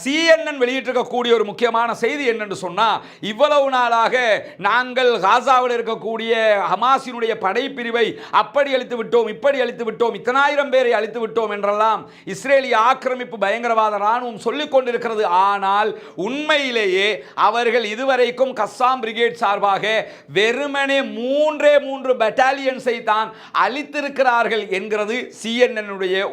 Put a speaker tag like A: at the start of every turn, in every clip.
A: CNN வெளியிட்டிருக்கக்கூடிய ஒரு முக்கியமான செய்தி என்னென்று சொன்னா, இவ்வளவு நாளாக நாங்கள் காசாவில் இருக்கக்கூடிய ஹமாஸினுடைய படைப்பிரிவை அப்படி அழித்து விட்டோம், இப்படி அழித்து விட்டோம், இத்தனாயிரம் பேரை அழித்து விட்டோம் என்றெல்லாம் இஸ்ரேலிய ஆக்கிரமிப்பு பயங்கரவாத ராணுவம் சொல்லிக் கொண்டிருக்கிறது. ஆனால் உண்மையிலேயே அவர்கள் இதுவரைக்கும் கஸ்ஸாம் பிரிகேட் சார்பாக வெறுமனே மூன்று பட்டாலியன்ஸை தான் அழித்திருக்கிறார்கள் என்கிறது CNN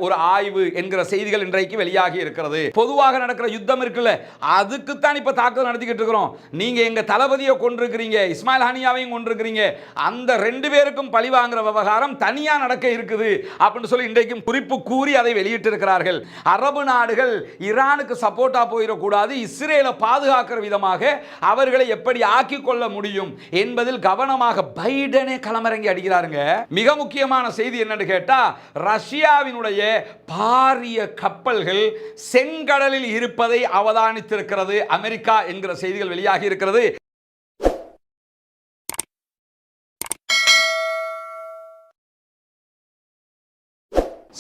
A: ஒரு ஆய்வு என்கிற செய்திகள் இன்றைக்கு வெளியாகி இருக்கிறது. பொதுவாக நடக்கிற யுத்தம் இருக்குல்ல, அதுக்கு தான் இப்ப தாக்குதல் நடத்திக்கிட்டு இருக்கிறோம். நீங்க எங்க தளபதியை கொண்டிருக்கிறீங்க, இஸ்மாயில் ஹனியாவையும் கொண்டிருக்கிறீங்க, அந்த ரெண்டு பேருக்கும் பழி வாங்குற விவகாரம் தனியா நடக்க இருக்குது அப்படின்னு சொல்லி இன்றைக்கும் குறிப்பு கூறி அதை வெளியிட்டு இருக்கிறார்கள். அரபு நாடுகள் ஈரானுக்கு சப்போர்ட்டா போயிடக்கூடாது, இஸ்ரேலை பாதுகாக்கிற விதமாக அவர்களை எப்படி ஆக்கிக் கொள்ள முடியும் என்பதில் கவனமாக பைடனே களமிறங்கி அடிக்கிறாருங்க. மிக முக்கியமான செய்தி என்னன்னு கேட்டா, ரஷ்யாவினுடைய பாரிய கப்பல்கள் செங்கடலில் இருப்பதை அவதானித்திருக்கிறது அமெரிக்கா என்கிற செய்திகள் வெளியாகி இருக்கிறது.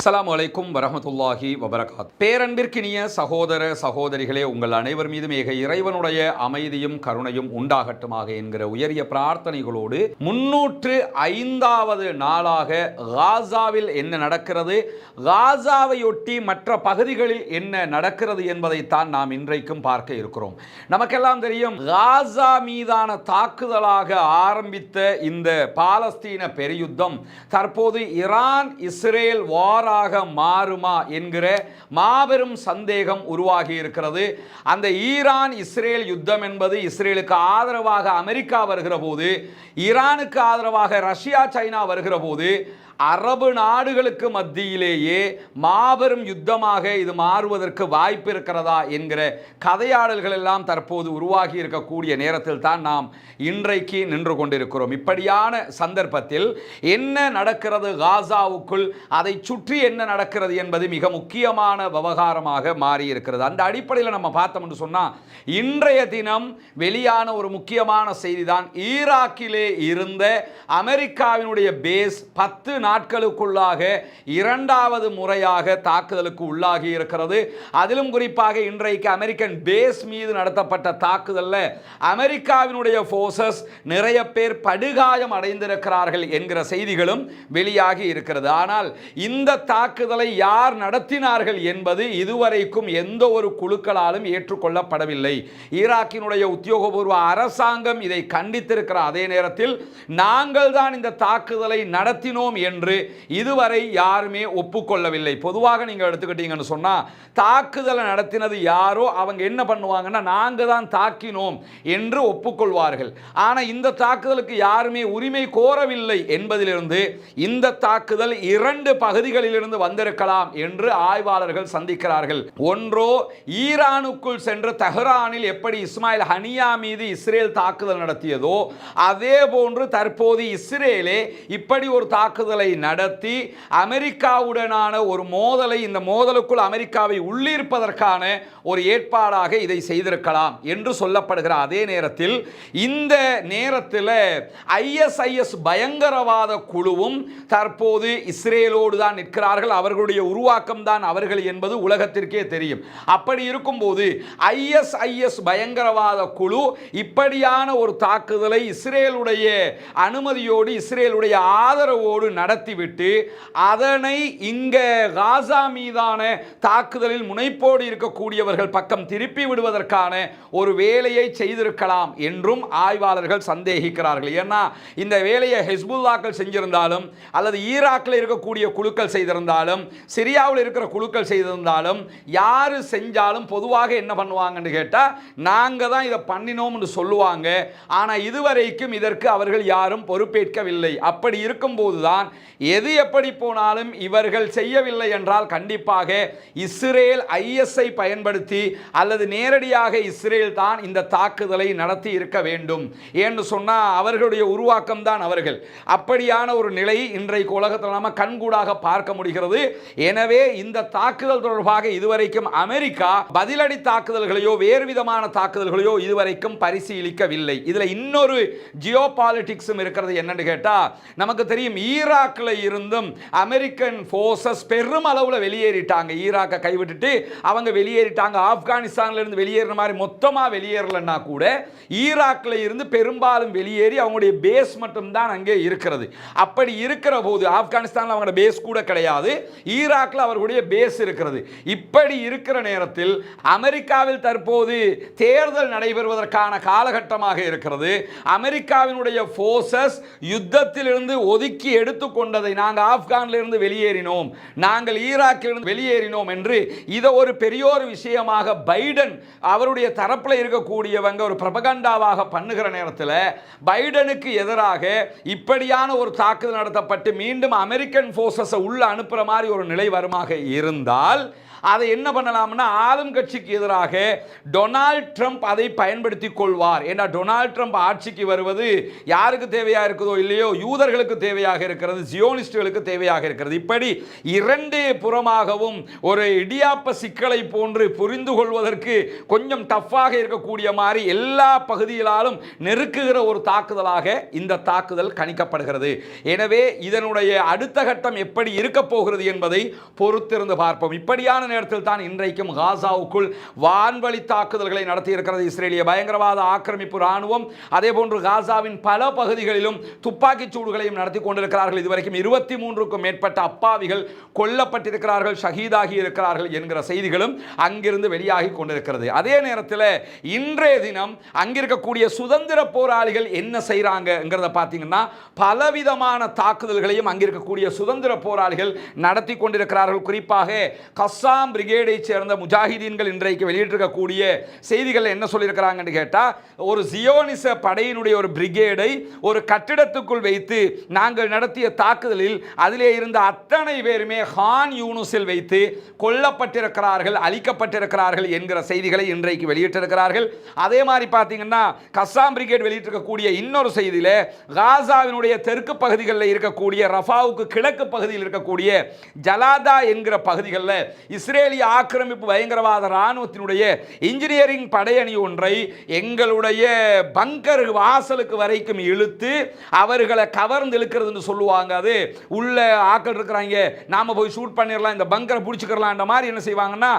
A: அஸ்ஸலாமு அலைக்கும் வரஹ்மத்துல்லாஹி வபரகாத்துஹு. பேரன்பிற்கினிய சகோதர சகோதரிகளே, உங்கள் அனைவர் மீதும் ஏக இறைவனுடைய அமைதியும் கருணையும் உண்டாகட்டுமாக என்கிற உயரிய பிரார்த்தனைகளோடு 305வது நாளாக காசாவில் என்ன நடக்கிறது, காசாவையொட்டி மற்ற பகுதிகளில் என்ன நடக்கிறது என்பதைத்தான் நாம் இன்றைக்கும் பார்க்க இருக்கிறோம். நமக்கெல்லாம் தெரியும், காசா மீதான தாக்குதலாக ஆரம்பித்த இந்த பாலஸ்தீன பெருயுத்தம் தற்போது ஈரான் இஸ்ரேல் வார் மாறுமா என்கிற மாபெரும் சந்தேகம் உருவாகி இருக்கிறது. அந்த ஈரான் இஸ்ரேல் யுத்தம் என்பது இஸ்ரேலுக்கு ஆதரவாக அமெரிக்கா வருகிற போது, ஈரானுக்கு ஆதரவாக ரஷ்யா சைனா வருகிற போது, அரபு நாடுகளுக்கு மத்தியிலேயே மாபெரும் யுத்தமாக இது மாறுவதற்கு வாய்ப்பு இருக்கிறதா என்கிற கதையாடல்கள் எல்லாம் தற்போது உருவாகி இருக்கக்கூடிய நேரத்தில் தான் நாம் இன்றைக்கு நின்று கொண்டிருக்கிறோம். இப்படியான சந்தர்ப்பத்தில் என்ன நடக்கிறது காசாவுக்குள், அதை சுற்றி என்ன நடக்கிறது என்பது மிக முக்கியமான விவகாரமாக மாறி இருக்கிறது. அந்த அடிப்படையில் நம்ம பார்த்தோம் என்று சொன்னால், இன்றைய தினம் வெளியான ஒரு முக்கியமான செய்தி தான், ஈராக்கிலே இருந்த அமெரிக்காவினுடைய பேஸ் 10 நாட்களுக்குள்ளாக இரண்டாவது முறையாக தாக்குதலுக்கு உள்ளாகி இருக்கிறது. அதிலும் குறிப்பாக இன்றைக்கு அமெரிக்கன் பேஸ் மீது நடத்தப்பட்ட தாக்குதலில் அமெரிக்காவினுடைய போர்சஸ் நிறைய பேர் படுகாயம் அடைந்திருக்கிறார்கள் என்கிற செய்திகளும் வெளியாகி இருக்கிறது. ஆனால் இந்த தாக்குதலை யார் நடத்தினார்கள் என்பது இதுவரைக்கும் எந்த ஒரு குழுக்களாலும் ஏற்றுக்கொள்ளப்படவில்லை. ஈராக்கினுடைய உத்தியோகபூர்வ அரசாங்கம் இதை கண்டித்திருக்கிற அதே நேரத்தில், நாங்கள் தான் இந்த தாக்குதலை நடத்தினோம் என்று இதுவரை யாருமே ஒப்புக்கொள்ளவில்லை. பொதுவாக நீங்க எடுத்துக்கிட்டீங்கன்னு சொன்னா, தாக்குதலை நடத்தினது யாரோ அவங்க என்ன பண்ணுவாங்கன்னா, நாங்க தான் தாக்கினோம் என்று ஒப்புக்கொள்வார்கள். ஆனா இந்த தாக்குதலுக்கு யாருமே உரிமை கோரவில்லை என்பதிலிருந்து இந்த தாக்குதல் 2 பகுதிகளிலிருந்து வந்திருக்கலாம் என்று ஆய்வாளர்கள் சந்திக்கிறார்கள். ஒன்றோ, ஈரானுக்குள் சென்று தெஹ்ரானில் எப்படி இஸ்மாயில் ஹனியா மீது இஸ்ரேல் தாக்குதல் நடத்தியதோ அதே போன்று தற்போது இஸ்ரேலே இப்படி ஒரு தாக்குதலை நடத்தி அமெரிக்காவுடனான ஒரு மோதலை, இந்த மோதலுக்குள் அமெரிக்காவை உள்ளிருப்பதற்கான ஒரு ஏற்பாடாக இதை செய்திருக்கலாம் என்று சொல்லப்படுகிற அதே நேரத்தில், இந்த நேரத்தில் ISIS பயங்கரவாத குழுவும் தற்போது இஸ்ரேலோடு தான் நிற்கிறார்கள். அவர்களுடைய உருவாக்கம் தான் அவர்கள் என்பது உலகத்திற்கே தெரியும். அப்படி இருக்கும்போது ISIS பயங்கரவாத குழு இப்படியான ஒரு தாக்குதலை இஸ்ரேலுடைய அனுமதியோடு, இஸ்ரேலுடைய ஆதரவோடு நடத்திவிட்டு அதனை இங்க காசா மீதான தாக்குதலில் முனைப்போடு இருக்கக்கூடியவர்கள் பக்கம் திருப்பி விடுவதற்கான ஒரு வேலையை செய்திருக்கலாம் என்றும் ஆய்வாளர்கள் சந்தேகிக்கிறார்கள். ஏன்னா இந்த வேலையை ஹிஸ்புல்லாக்கள் செஞ்சிருந்தாலும், அல்லது ஈராக்கில் இருக்கக்கூடிய குழுக்கள் செய்திருந்தாலும், சிரியாவில் இருக்கிற குழுக்கள் செய்திருந்தாலும், யாரு செஞ்சாலும் பொதுவாக என்ன பண்ணுவாங்கன்னு கேட்டா, நாங்க தான் இதை பண்ணினோம்னு சொல்லுவாங்க. ஆனா இதுவரைக்கும் இதற்கு அவர்கள் யாரும் பொறுப்பேற்கவில்லை. அப்படி இருக்கும்போதுதான் எது எப்படி போனாலும் இவர்கள் செய்யவில்லை என்றால் கண்டிப்பாக இஸ்ரேல் ISஐ பயன்படுத்தி அல்லது நேரடியாக இஸ்ரேல் தான் இந்த தாக்குதலை நடத்தி இருக்க வேண்டும் என்று சொன்னால் அவர்களுடைய உருவாக்கம் தான் அவர்கள். அப்படியான ஒரு நிலை இன்றைக்கு உலகத்தில் நாம கண்கூடாக பார்க்க முடிகிறது. எனவே இந்த தாக்குதல் தொடர்பாக இதுவரைக்கும் அமெரிக்கா பதிலடி தாக்குதல்களையோ வேறு விதமான தாக்குதல்களையோ இதுவரைக்கும் பரிசீலிக்கவில்லை. இதுல இன்னொரு ஜியோ பாலிடிக்ஸும் இருக்கிறது. என்னன்னு கேட்டா, நமக்கு தெரியும் ஈராக் ஈராக்கில் இருந்தும் அமெரிக்கன் போர்சஸ் பெரும் அளவில் வெளியேறிட்டாங்க. ஈராக்கை கைவிட்டுட்டு அவங்க வெளியேறிட்டாங்க. ஆப்கானிஸ்தான்ல இருந்து வெளியேறின மாதிரி மொத்தமா வெளியேறலன்னா கூட ஈராக்கில் இருந்து பெரும்பாலும் வெளியேறி அவங்களுடைய பேஸ் மட்டும் தான் அங்கே இருக்கிறது. அப்படி இருக்கிற போது ஆப்கானிஸ்தான்ல அவங்களோட பேஸ் கூட கிடையாது, ஈராக்கில் அவர்களுடைய பேஸ் இருக்கிறது. இப்படி இருக்கிற நேரத்தில் அமெரிக்காவில் தற்போது தேர்தல் நடைபெறுவதற்கான காலகட்டமாக இருக்கிறது. அமெரிக்காவினுடைய போர்சஸ் யுத்தத்தில் இருந்து ஒதுக்கி எடுத்துக்கொண்டதை நாங்கள் ஆப்கானில் இருந்து வெளியேறினோம், நாங்கள் ஈராக்கில் இருந்து வெளியேறினோம் என்று இதை ஒரு பெரியோர் விஷயமாக பைடன் அவருடைய தரப்பில் இருக்கக்கூடியவங்க ஒரு பிரபகண்டாவாக பண்ணுகிற நேரத்தில் பைடனுக்கு எதிராக இப்படியான ஒரு தாக்குதல் நடத்தப்பட்டு மீண்டும் அமெரிக்கன் போர்சஸ் உள்ள அனுப்புற மாதிரி ஒரு நிலை வருமாக இருந்தால் அதை என்ன பண்ணலாம்னா ஆளும் கட்சிக்கு எதிராக டொனால்ட் ட்ரம்ப் அதை பயன்படுத்தி கொள்வார். ஏன்னா டொனால்ட் ட்ரம்ப் ஆட்சிக்கு வருவது யாருக்கு தேவையாக இருக்குதோ இல்லையோ யூதர்களுக்கு தேவையாக இருக்கிறது, ஜியோனிஸ்டுகளுக்கு தேவையாக இருக்கிறது. இப்படி இரண்டு புறமாகவும் ஒரு இடியாப்ப சிக்கலை போன்று புரிந்து கொள்வதற்கு கொஞ்சம் டஃப்பாக இருக்கக்கூடிய மாதிரி எல்லா பகுதிகளாலும் நெருக்குகிற ஒரு தாக்குதலாக இந்த தாக்குதல் கணிக்கப்படுகிறது. எனவே இதனுடைய அடுத்த கட்டம் எப்படி இருக்க போகிறது என்பதை பொறுத்திருந்து பார்ப்போம். இப்படியான நேரத்தில் தான் இன்றைக்கும் காசாவுக்குள் வான்வழி தாக்குதல்களை நடத்தி இருக்கிறது இஸ்ரேலிய பயங்கரவாத ஆக்கிரமிப்பு ராணுவம். அதே போன்று காசாவின் பல பகுதிகளிலும் துப்பாக்கி சூடுகளையும் நடத்தி கொண்டிருக்கிறார்கள். இதுவரைக்கும் 23க்கும் மேற்பட்ட அப்பாவிகள் கொல்லப்பட்டிருக்கிறார்கள், ஷஹீதாகி இருக்கிறார்கள் என்கிற செய்திகளும் அங்கிருந்து வெளியாகி கொண்டிருக்கிறது. அதே நேரத்தில் இன்றைய தினம் அங்கிருக்கக்கூடிய சுதந்திர போராளிகள் என்ன செய்யறாங்கிறத பார்த்தீங்கன்னா பலவிதமான தாக்குதல்களையும் அங்கிருக்கக்கூடிய சுதந்திர போராளிகள் நடத்தி கொண்டிருக்கிறார்கள். குறிப்பாக கஸ்ஸாம் பிரிகேடை சேர்ந்த முஜாஹிதீன்கள் இன்றைக்கு வெளியிட்டிருக்கக்கூடிய செய்திகள் என்ன சொல்லியிருக்கிறாங்கன்னு கேட்டா, ஒரு ஜியோனிச படையினுடைய ஒரு பிரிகேடை ஒரு கட்டிடத்துக்குள் வைத்து நாங்கள் நடத்திய தாக்குதலில் அதிலே இருந்த அத்தனை பேருமே ஹான் யூனுஸில் வைத்து கொல்லப்பட்டிருக்கிறார்கள், அழிக்கப்பட்டிருக்கிறார்கள் என்கிற செய்திகளை இன்றைக்கு வெளியிட்டிருக்கிறார்கள். அதே மாதிரி பார்த்தீங்கன்னா கஸ்ஸாம் பிரிகேட் வெளியிட்டிருக்கக்கூடிய இன்னொரு செய்தியில் காசாவினுடைய தெற்கு பகுதிகளில் இருக்கக்கூடிய ரஃபாவுக்கு கிழக்கு பகுதியில் இருக்கக்கூடிய ஜலாதா என்கிற பகுதிகளில் இஸ்ரேலிய ஆக்கிரமிப்பு பயங்கரவாத ராணுவத்தினுடைய இன்ஜினியரிங் படையணி ஒன்றை எங்களுடைய பங்கர் வாசலுக்கு வரைக்கும் இழுத்து அவர்களை கவர்ந்து இழுக்கிறதுன்னு சொல்லுவாங்க. அது உள்ள ஆக்கள் இருக்கிறாங்க, நாம போய் ஷூட் பண்ணிடலாம், இந்த பங்கரை பிடிச்சிக்கிறலாம் மாதிரி என்ன செய்வாங்கன்னா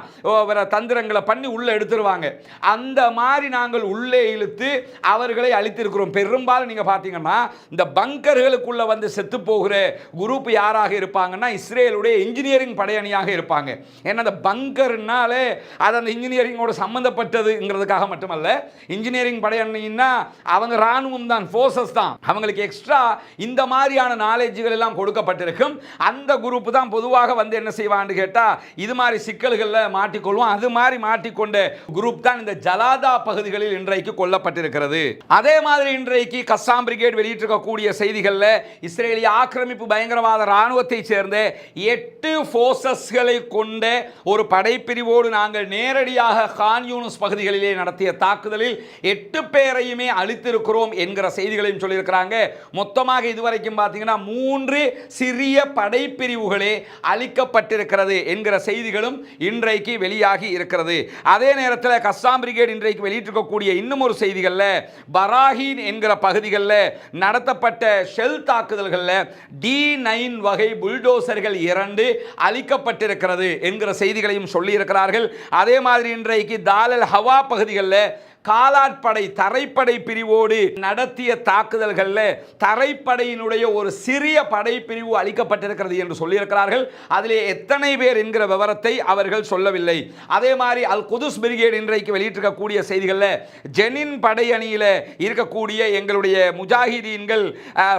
A: தந்திரங்களை பண்ணி உள்ள எடுத்துருவாங்க. அந்த மாதிரி நாங்கள் உள்ளே இழுத்து அவர்களை அழித்திருக்கிறோம். பெரும்பாலும் நீங்க பார்த்தீங்கன்னா இந்த பங்கர்களுக்குள்ள வந்து செத்து போகிற குரூப் யாராக இருப்பாங்கன்னா இஸ்ரேலுடைய இன்ஜினியரிங் படையணியாக இருப்பாங்க. ஏன்னா அந்த பங்கர்னாலே அது அந்த இன்ஜினியரிங்கோட சம்பந்தப்பட்டதுங்கிறதுக்காக மட்டுமல்ல, இன்ஜினியரிங் படையணின்னா அவங்க ராணுவம் தான், போர்சஸ் தான், அவங்களுக்கு எக்ஸ்ட்ரா இந்த மாதிரியான நாலேஜ்கள் எல்லாம் கொடுக்கப்பட்டிருக்கும். அந்த குரூப் தான் பொதுவாக வந்து என்ன செய்வான்னு கேட்டா இது மாதிரி சிக்கல்களில் மாட்டிக்கொள்வோம். அது மாதிரி மாட்டிக்கொண்ட குரூப் தான் இந்த ஜலாதா பகுதிகளில் இன்றைக்கு கொல்லப்பட்டிருக்கிறது. அதே மாதிரி இன்றைக்கு கஸ்ஸாம் பிரிகேட் வெளியிட்டிருக்கக்கூடிய செய்திகளில் இஸ்ரேலிய ஆக்கிரமிப்பு பயங்கரவாத ராணுவத்தை சேர்ந்த 8 போர்சஸ்களை கொண்ட ஒரு படைப்பிரிவோடு நாங்கள் நேரடியாக கான் யூனுஸ் பகுதிகளிலே நடத்திய தாக்குதலில் 8 பேரையுமே அழித்திருக்கிறோம் என்கிற செய்திகளையும் சொல்லியிருக்கிறாங்க. மொத்தமாக இதுவரைக்கும் பார்த்தீங்கன்னா 3 சிறிய படைப்பிரிவுகளே அழிக்கப்பட்டிருக்கிறது என்கிற செய்திகளும் இன்றைக்கு வெளியாகி இருக்கிறது. அதே நேரத்தில் கஸ்ஸாம் பிரிகேட் இன்றைக்கு வெளியிட்டிருக்கக்கூடிய இன்னும் ஒரு செய்திகளில் பராஹீன் என்கிற பகுதிகளில் நடத்தப்பட்ட ஷெல் தாக்குதல்களில் D9 வகை புல்டோசர்கள் 2 அழிக்கப்பட்டிருக்கிறது என்கிற செய்திகளையும் சொல்லி இருக்கிறார்கள். அதே மாதிரி இன்றைக்கு தாலல் ஹவா பகுதிகளில் காலாட்படை தரைப்படை பிரிவோடு நடத்திய தாக்குதல்களில் தரைப்படையினுடைய ஒரு சிறிய படை பிரிவு அளிக்கப்பட்டிருக்கிறது என்று சொல்லியிருக்கிறார்கள். அதிலே எத்தனை பேர் என்கிற விவரத்தை அவர்கள் சொல்லவில்லை. அதே மாதிரி அல் குதுஸ் பிரிகேட் இன்றைக்கு வெளியிட்டிருக்கக்கூடிய செய்திகளில் ஜெனின் படையணியில் இருக்கக்கூடிய எங்களுடைய முஜாஹிதீன்கள்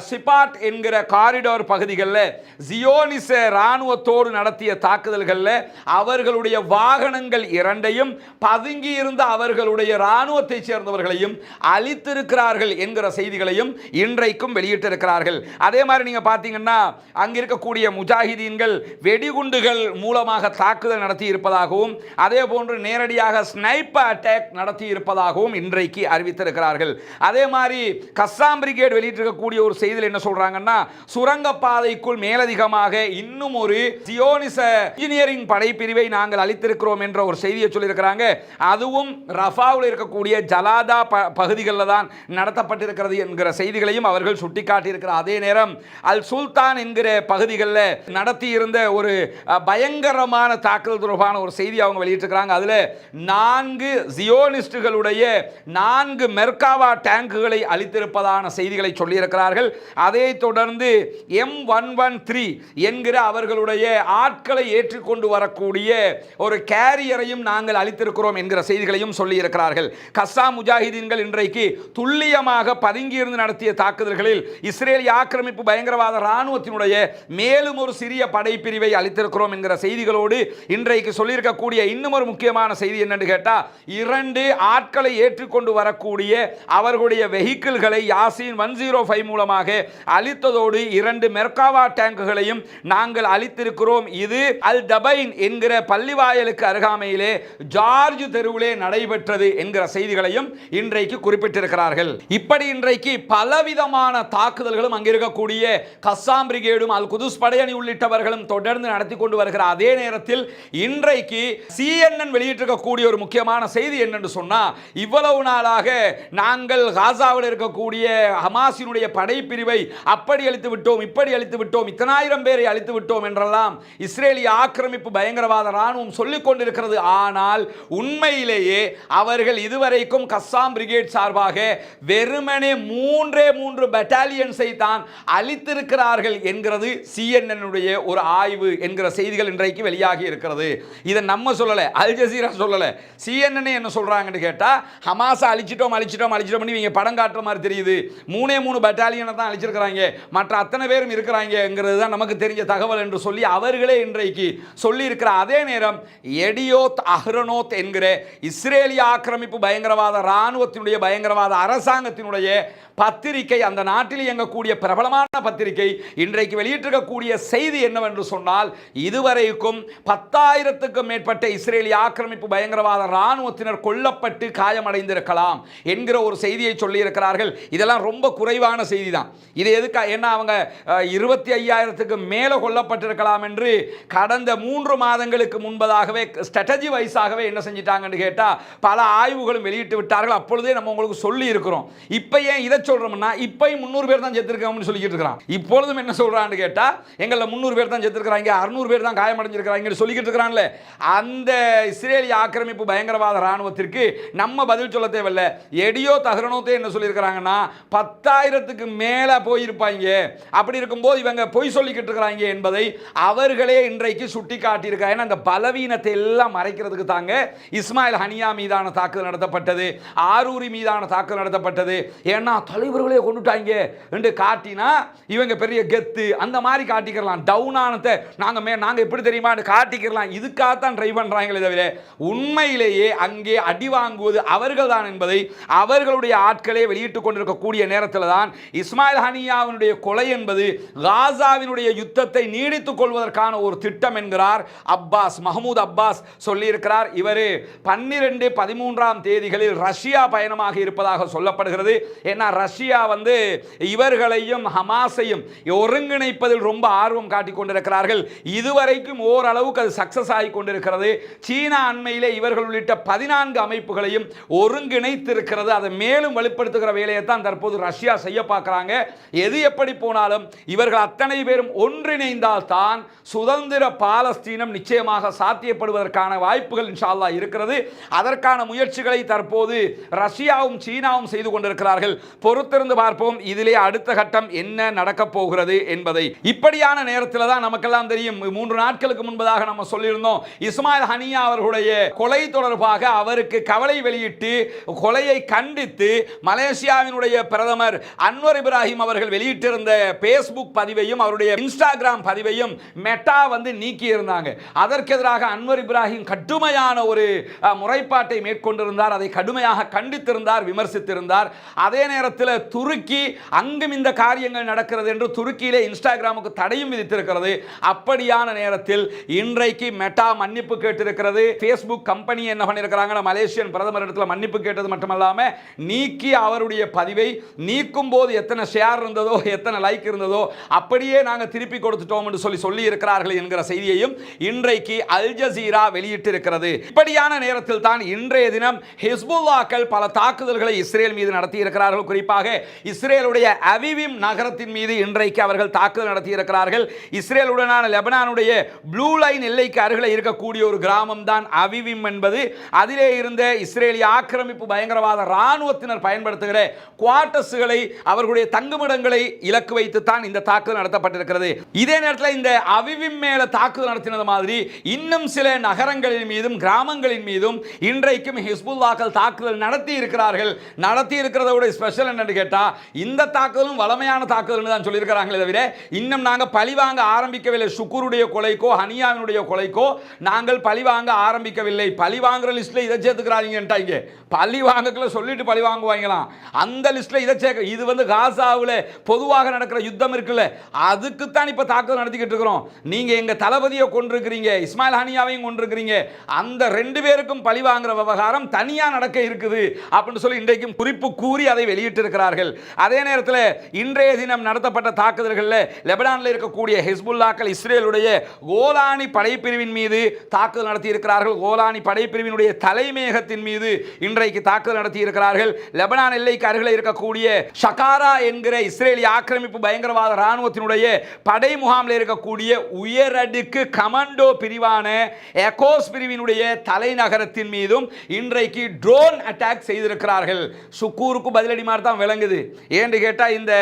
A: சிபாட் என்கிற காரிடோர் பகுதிகளில் ஜியோனிச இராணுவத்தோடு நடத்திய தாக்குதல்களில் அவர்களுடைய வாகனங்கள் 2ஐயும் பதுங்கி இருந்த அவர்களுடைய இராணுவத்தை சேர்ந்தவர்களையும் அழித்திருக்கிறார்கள் என்கிற செய்திகளையும் இன்றைக்கும் வெளியிட்டிருக்கிறார்கள். அதே மாதிரி நீங்க பார்த்தீங்கன்னா அங்க இருக்கக்கூடிய முஜாஹிதீன்கள் வெடிகுண்டுகள் மூலமாக தாக்குதல் நடத்தி இருப்பதாகவும் அதே போன்று நேரடியாக ஸ்னைப்பர் அட்டாக் நடத்தி இருப்பதாகவும் இன்றைக்கு அறிவித்திருக்கிறார்கள். அதே மாதிரி கஸ்ஸாம் பிரிகேட் வெளியிட்டிருக்கக்கூடிய ஒரு செய்தியில் என்ன சொல்றாங்கன்னா சுரங்கப்பாதைக்குள் மேலதிகமாக இன்னும் ஒரு சியோனிச இன்ஜினியரிங் படைப்பிரிவை நாங்கள் அளித்திருக்கிறோம் என்ற ஒரு செய்தியை சொல்லியிருக்கிறாங்க. அதுவும் ரஃபாவில் இருக்கக்கூடிய இருக்கக்கூடிய ஜலாதா பகுதிகளில் தான் நடத்தப்பட்டிருக்கிறது என்கிற செய்திகளையும் அவர்கள் சுட்டிக்காட்டியிருக்கிறார். அதே நேரம் அல் சுல்தான் என்கிற பகுதிகளில் நடத்தி இருந்த ஒரு பயங்கரமான தாக்குதல் தொடர்பான ஒரு செய்தி அவங்க வெளியிட்டிருக்கிறாங்க. அதில் 4 ஜியோனிஸ்டுகளுடைய 4 மெர்காவா டேங்குகளை அளித்திருப்பதான செய்திகளை சொல்லியிருக்கிறார்கள். அதை தொடர்ந்து M113 என்கிற அவர்களுடைய ஆட்களை ஏற்றிக்கொண்டு வரக்கூடிய ஒரு கேரியரையும் நாங்கள் அளித்திருக்கிறோம் என்கிற செய்திகளையும் சொல்லியிருக்கிறார்கள். கஸ்ஸாம் முஜாஹிதீன்கள் இன்றைக்கு துல்லியமாக பதுங்கியிருந்து நடத்திய தாக்குதல்களில் இஸ்ரேலிய ஆக்கிரமிப்பு பயங்கரவாத இராணுவத்தினுடைய மேலும் ஒரு சிறிய படைப்பிரிவை அளித்திருக்கிறோம் என்கிற செய்திகளோடு இன்றைக்கு சொல்லியிருக்கக்கூடிய இன்னும் ஒரு முக்கியமான செய்தி என்னன்னு கேட்டா, 2 ஆட்களை ஏற்றிக்கொண்டு வரக்கூடிய அவர்களுடைய வெஹிக்கிள்களை யாசின் 105 மூலமாக அளித்ததோடு 2 மெர்காவா டேங்குகளையும் நாங்கள் அளித்திருக்கிறோம். இது அல் தபைன் என்கிற பள்ளிவாயலுக்கு அருகாமையிலே ஜார்ஜ் தெருவிலே நடைபெற்றது என்கிற செய்திகளையும் இன்றைக்கு குறிப்பிட்டிருக்கிறார்கள். இப்படி இன்றைக்கு பலவிதமான தாக்குதல்களும் அங்கிருக்கக்கூடிய கஸ்ஸாம் பிரிகேடும் அல் குதுஸ் படையணி உள்ளிட்டவர்களும் தொடர்ந்து நடத்தி கொண்டு வருகிற அதே நேரத்தில் இன்றைக்கு CNN வெளியிட்டிருக்கக்கூடிய ஒரு முக்கியமான செய்தி என்னென்று சொன்னா, இவ்வளவு நாளாக நாங்கள் காசாவில் இருக்கக்கூடிய ஹமாஸினுடைய படைப்பிரிவை அப்படி அழித்து விட்டோம், இப்படி அழித்து விட்டோம், இத்தனாயிரம் பேரை அழித்து விட்டோம் என்றெல்லாம் இஸ்ரேலிய ஆக்கிரமிப்பு பயங்கரவாத ராணுவம் சொல்லிக் கொண்டிருக்கிறது. ஆனால் உண்மையிலேயே அவர்கள் இதுவரைக்கும் கஸ்ஸாம் பிரிகேட் சார்பாக வெறுமனே 3 பட்டாலியன்ஸை தான் அழித்திருக்கிறார்கள் என்கிறது CNN ஒரு ஆய்வு என்கிற செய்திகள் இன்றைக்கு வெளியாகி இருக்கிறது. இதை நம்ம சொல்லல, அல் ஜசீரா சொல்லல, CNN என்ன சொல்றாங்கன்னு கேட்டா, ஹமாஸை அழிச்சிட்டோம் இவங்க படம் காட்டுற மாதிரி தெரியுது, 3 பட்டாலியனை தான் அழிச்சிருக்கிறாங்க, மற்ற அத்தனை பேரும் இருக்கிறாங்கிறது தான் நமக்கு தெரிஞ்ச தகவல் என்று சொல்லி அவர்களே இன்றைக்கு சொல்லி இருக்கிற அதே நேரம் எடியோத் அஹ்ரோனோத் என்கிற இஸ்ரேலிய ஆக்கிரமிப்பு பயங்கரவாத இராணுவத்தினுடைய பயங்கரவாத அரசாங்கத்தினுடைய பத்திரிகை, அந்த நாட்டில் இயங்கக்கூடிய பிரபலமான பத்திரிகை இன்றைக்கு வெளியிட்டிருக்கக்கூடிய செய்தி என்னவென்று சொன்னால், இதுவரைக்கும் 10,000க்கும் மேற்பட்ட இஸ்ரேலிய ஆக்கிரமிப்பு பயங்கரவாத இராணுவத்தினர் கொல்லப்பட்டு காயமடைந்திருக்கலாம் என்கிற ஒரு செய்தியை சொல்லியிருக்கிறார்கள். இதெல்லாம் ரொம்ப குறைவான செய்தி தான். இது எதுக்கு என்ன அவங்க 25,000க்கு மேலே கொல்லப்பட்டிருக்கலாம் என்று கடந்த 3 மாதங்களுக்கு முன்பதாகவே ஸ்ட்ராட்டஜி வைஸாகவே என்ன செஞ்சிட்டாங்கன்னு கேட்டால் பல ஆய்வுகளும் வெளியிட்டு விட்டார்கள். அப்பொழுதே நம்ம உங்களுக்கு சொல்லி இருக்கிறோம். இப்போ ஏன் இதை சொல்றோம்னா, இப்பயும் 300 பேர் தான் செத்துருக்காங்கன்னு சொல்லிக்கிட்டு இருக்கிறான். இப்பொழுதும் என்ன சொல்றான்னு கேட்டா, எங்கள 300 பேர் தான் செத்துருக்காங்க, 600 பேர் தான் காயமடைஞ்சிருக்காங்க சொல்லிக்கிட்டு இருக்கிறான்ல. அந்த இஸ்ரேலிய ஆக்கிரமிப்பு பயங்கரவாத ராணுவத்திற்கு நம்ம பதில் சொல்ல தேவையில்லை. எடியோ தஹ்ரோனோத்தே என்ன சொல்லியிருக்கிறாங்கன்னா, 10,000க்கு மேல போயிருப்பாங்க, அப்படி இருக்கும்போது இவங்க பொய் சொல்லிக்கிட்டு இருக்கிறாங்க என்பதை அவர்களே இன்றைக்கு சுட்டி காட்டியிருக்காங்க. அந்த பலவீனத்தை எல்லாம் மறைக்கிறதுக்கு தாங்க இஸ்மாயில் ஹனியா மீதான தாக்குதல் நடத்தப்பட்டது, ஆரூரி மீதான தாக்குதல் நடத்தப்பட்டது. ஏன்னா தலைவர்களே கொண்டுட்டாங்க என்று காட்டினா இவங்க பெரிய கெத்து அந்த மாதிரி காட்டிக்கலாம். டவுன் ஆனதை நாங்க எப்படி தெரியுமா காட்டிக்கலாம். இதுக்காகத்தான் ட்ரை பண்றாங்களே தவிர உண்மையிலேயே அங்கே அடி வாங்குவது அவர்கள் தான் என்பதை அவர்களுடைய ஆட்களே வெளியிட்டுக் கொண்டிருக்கக்கூடிய நேரத்தில் தான் இஸ்மாயில் ஹனியாவினுடைய கொலை என்பது காசாவினுடைய யுத்தத்தை நீடித்துக் கொள்வதற்கான ஒரு திட்டம் என்கிறார் அப்பாஸ், மஹமூத் அப்பாஸ் சொல்லியிருக்கிறார். இவர் 12, 13ஆம் தேதிகளில் ரஷ்யா பயணமாக இருப்பதாக சொல்லப்படுகிறது. ஏன்னா ரஷ்யா இவர்களையும் ஹமாஸையும் ஒருங்கிணைப்பதில் ரொம்ப ஆர்வம் காட்டிக் கொண்டிருக்கிறார்கள். இதுவரைக்கும் ஓரளவுக்கு அது சக்சஸ் ஆகி கொண்டிருக்கிறது. சீனா அண்மையிலே இவர்கள் உள்ளிட்ட 14 அமைப்புகளையும் ஒருங்கிணைத்திருக்கிறது. அதை மேலும் வலுப்படுத்துகிற வேலையை தான் தற்போது ரஷ்யா செய்ய பார்க்கிறாங்க. எது எப்படி போனாலும் இவர்கள் அத்தனை பேரும் ஒன்றிணைந்தால் தான் சுதந்திர பாலஸ்தீனம் நிச்சயமாக சாத்தியப்படுவதற்கான வாய்ப்புகள் இன்ஷா அல்லாஹ் இருக்கிறது. அதற்கான முயற்சிகளை தற்போது ரஷ்யாவும் சீனாவும் செய்து கொண்டிருக்கிறார்கள். பொறுத்திருந்து பார்ப்போம் இதிலே அடுத்த கட்டம் என்ன நடக்க போகிறது என்பதை. இப்படியான நேரத்தில் தான் நமக்கெல்லாம் தெரியும், 3 நாட்களுக்கு முன்பதாக நம்ம சொல்லியிருந்தோம், இஸ்மாயில் ஹனியா அவர்களுடைய கொலை தொடர்பாக அவருக்கு கவலை வெளியிட்டு கொலையை கண்டித்து மலேசியாவினுடைய பிரதமர் அன்வர் இப்ராஹிம் அவர்கள் வெளியிட்டிருந்த பேஸ்புக் பதிவையும் அவருடைய இன்ஸ்டாகிராம் பதிவையும் மெட்டா நீக்கி இருந்தாங்க. அதற்கு எதிராக அன்வர் இப்ராஹிம் கடுமையான ஒரு முறைப்பாட்டை மேற்கொண்டிருந்தார். அதை கடுமையாக கண்டித்திருந்தார், விமர்சித்திருந்தார். அதே நேரத்தில் துருக்கி அங்கும் இந்த காரியங்கள் நடக்கிறது என்று துருக்கியிலே இன்ஸ்டாகிராமுக்கு தடையும் விதித்திருக்கிறது. அப்படியான நேரத்தில் இன்றைக்கு மெட்டா மன்னிப்பு கேட்டிருக்கிறது. ஃபேஸ்புக் கம்பெனி என்ன பண்ணியிருக்கிறாங்க, மலேசியன் பிரதமர் இடத்துல மன்னிப்பு கேட்டது மட்டுமல்லாம நீக்கி அவருடைய பதிவை நீக்கும் போது எத்தனை ஷேர் இருந்ததோ எத்தனை லைக் இருந்ததோ அப்படியே நாங்கள் திருப்பி கொடுத்துட்டோம் என்று சொல்லி இருக்கிறார்கள் என்கிற செய்தியையும் இன்றைக்கு அல் ஜசீரா வெளியிட்டிருக்கிறது. இப்படியான நேரத்தில் தான் இன்றைய தினம் ஹிஸ்புல்லாக்கள் பல தாக்குதல்களை இஸ்ரேல் மீது நடத்தி இருக்கிறார்கள். குறிப்பாக இஸ்ரேலுடைய அவிவிம் நகரத்தின் மீது இன்றைக்கு அவர்கள் தாக்குதல் நடத்தி இருக்கிறார்கள். இஸ்ரேலுடனான லெபனானுடைய ப்ளூ லைன் எல்லைக்கு அருகில் இருக்கக்கூடிய ஒரு கிராமம் தான் அவிவிம் என்பது. அதிலே இருந்த இஸ்ரேலிய ஆக்கிரமிப்பு பயங்கரவாத இராணுவத்தினர் பயன்படுத்துகிற குவார்ட்டர்ஸ்களை, அவர்களுடைய தங்குமிடங்களை இலக்கு வைத்து தான் இந்த தாக்குதல் நடத்தப்பட்டிருக்கிறது. இதே நேரத்தில் இந்த அவிவிம் மேல தாக்குதல் நடத்தினது மாதிரி இன்னும் சில நகரங்களின் மீதும் கிராமங்களின் மீதும் இன்றைக்கும் ஹிஸ்புல்லாக்கள் தாக்குதல் நடத்தி இருக்கிறார்கள். நடத்தி இருக்கிறதோட ஸ்பெஷல் என்னன்னு கேட்டா, இந்த தாக்குதலும் வளமையான தாக்குதல் தான் சொல்லியிருக்கிறாங்களே தவிர இன்னும் நாங்கள் பழிவாங்க ஆரம்பிக்கவில்லை. சுக்கூருடைய கொலைக்கோ ஹனியாவினுடைய கொலைக்கோ நாங்கள் பழிவாங்க ஆரம்பிக்கவில்லை. பழிவாங்குற லிஸ்ட்ல இதை சேர்த்துக்கிறாங்க. பழி வாங்கக்குள்ள சொல்லிட்டு பழி வாங்குவாங்களாம். அந்த லிஸ்ட்ல இதை சேர்க்க, இது வந்து காசாவில் பொதுவாக நடக்கிற யுத்தம் இருக்குல்ல, அதுக்குத்தான் இப்ப தாக்குதல் நடத்திக்கிட்டு இருக்கிறோம். நீங்க எங்க தளபதியை கொண்டிருக்கிறீங்க, இஸ்மாயில் ஹனியாவையும் கொண்டிருக்கிறீங்க. அந்த ரெண்டு பேருக்கும் பழி வாங்குற விவகாரம் தனியா நடக்க இருக்குது அப்படின்னு சொல்லி இன்றைக்கும் குறிப்பு கூறி அதை வெளியிட்டு இருக்கிறார்கள். அதே நேரத்தில் இன்றைய தினம் நடத்தப்பட்ட தாக்குதல்களில் லெபனானில் இருக்கக்கூடிய ஹிஸ்புல்லாக்கள் இஸ்ரேலுடைய கோலானி படைப்பிரிவின் மீது தாக்குதல் நடத்தி இருக்கிறார்கள். கோலானி படைப்பிரிவினுடைய தலைமையகத்தின் மீது இன்றைக்கு தாக்குதல் நடத்தி இருக்கிறார்கள். லெபனான் எல்லைக்கு அருகில் இருக்கக்கூடிய ஷகாரா என்கிற இஸ்ரேலிய ஆக்கிரமிப்பு பயங்கரவாத இராணுவத்தினுடைய படை முகாமில் இருக்கக்கூடிய உயரடுக்கு கமாண்டோ பிரிவான எகோஸ் பிரிவினுடைய தலைநகரத்தின் மீதும் இன்றைக்கு ட்ரோன் அட்டாக் செய்திருக்கிறார்கள். சுக்கூருக்கு பதிலடி மாதிரி தான் விளங்குது. ஏன்னு கேட்டால் இந்த